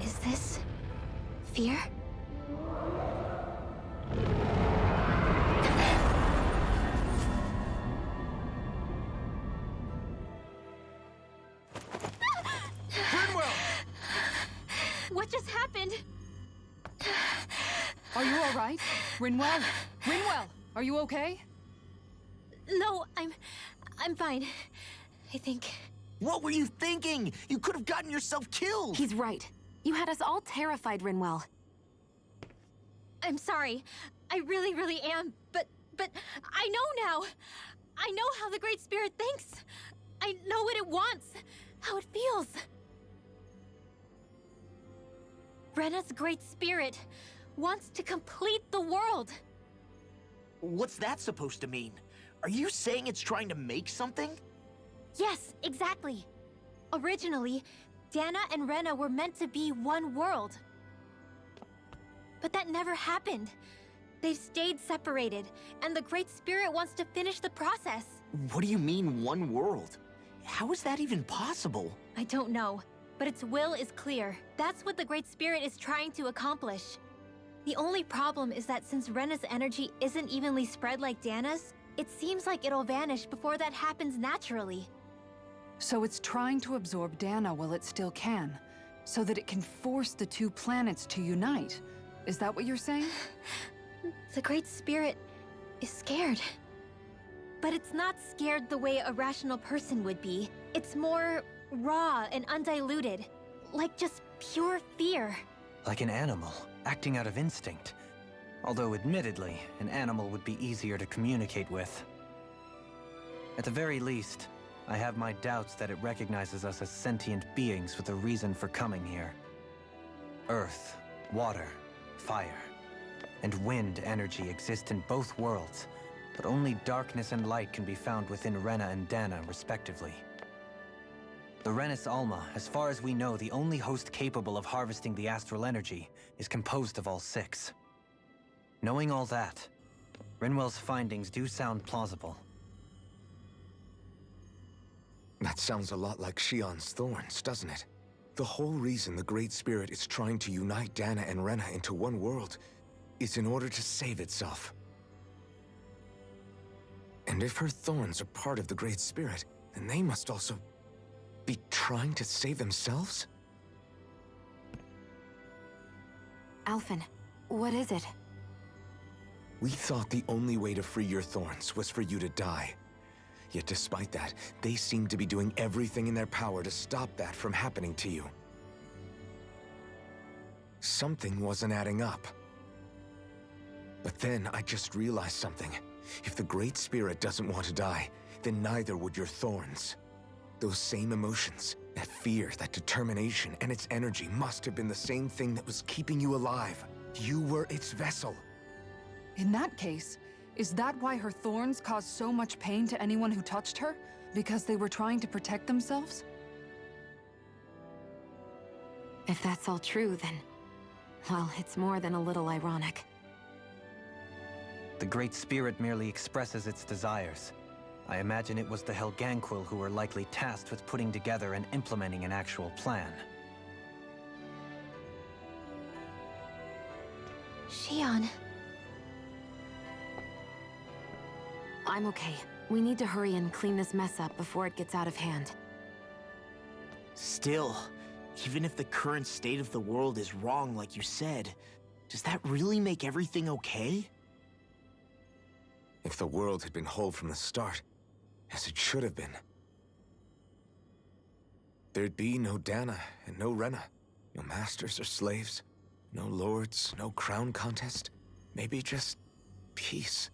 Is this fear? What just happened? Are you all right? Rinwell? Rinwell, are you okay? No, I'm fine. I think. What were you thinking? You could have gotten yourself killed! He's right. You had us all terrified, Rinwell. I'm sorry. I really, really am. But I know now. I know how the Great Spirit thinks. I know what it wants, how it feels. Rena's Great Spirit wants to complete the world. What's that supposed to mean? Are you saying it's trying to make something? Yes, exactly. Originally, Dana and Rena were meant to be one world. But that never happened. They've stayed separated, and the Great Spirit wants to finish the process. What do you mean, one world? How is that even possible? I don't know, but its will is clear. That's what the Great Spirit is trying to accomplish. The only problem is that since Rena's energy isn't evenly spread like Dana's, it seems like it'll vanish before that happens naturally. So it's trying to absorb Dana while it still can, so that it can force the two planets to unite. Is that what you're saying? The Great Spirit is scared. But it's not scared the way a rational person would be. It's more raw and undiluted. Like just pure fear. Like an animal, acting out of instinct. Although admittedly, an animal would be easier to communicate with. At the very least, I have my doubts that it recognizes us as sentient beings with a reason for coming here. Earth, water, fire, and wind energy exist in both worlds, but only darkness and light can be found within Rena and Dana, respectively. The Renis Alma, as far as we know, the only host capable of harvesting the astral energy, is composed of all six. Knowing all that, Rinwell's findings do sound plausible. That sounds a lot like Shion's thorns, doesn't it? The whole reason the Great Spirit is trying to unite Dana and Rena into one world is in order to save itself. And if her thorns are part of the Great Spirit, then they must also be trying to save themselves? Alphen, what is it? We thought the only way to free your thorns was for you to die. Yet despite that, they seem to be doing everything in their power to stop that from happening to you. Something wasn't adding up. But then I just realized something. If the Great Spirit doesn't want to die, then neither would your thorns. Those same emotions, that fear, that determination, and its energy must have been the same thing that was keeping you alive. You were its vessel. In that case, is that why her thorns caused so much pain to anyone who touched her? Because they were trying to protect themselves? If that's all true, then... well, it's more than a little ironic. The Great Spirit merely expresses its desires. I imagine it was the Helganquil who were likely tasked with putting together and implementing an actual plan. Shion. I'm okay. We need to hurry and clean this mess up before it gets out of hand. Still, even if the current state of the world is wrong like you said, does that really make everything okay? If the world had been whole from the start, as it should have been, there'd be no Dana and no Rena, no masters or slaves, no lords, no crown contest, maybe just peace.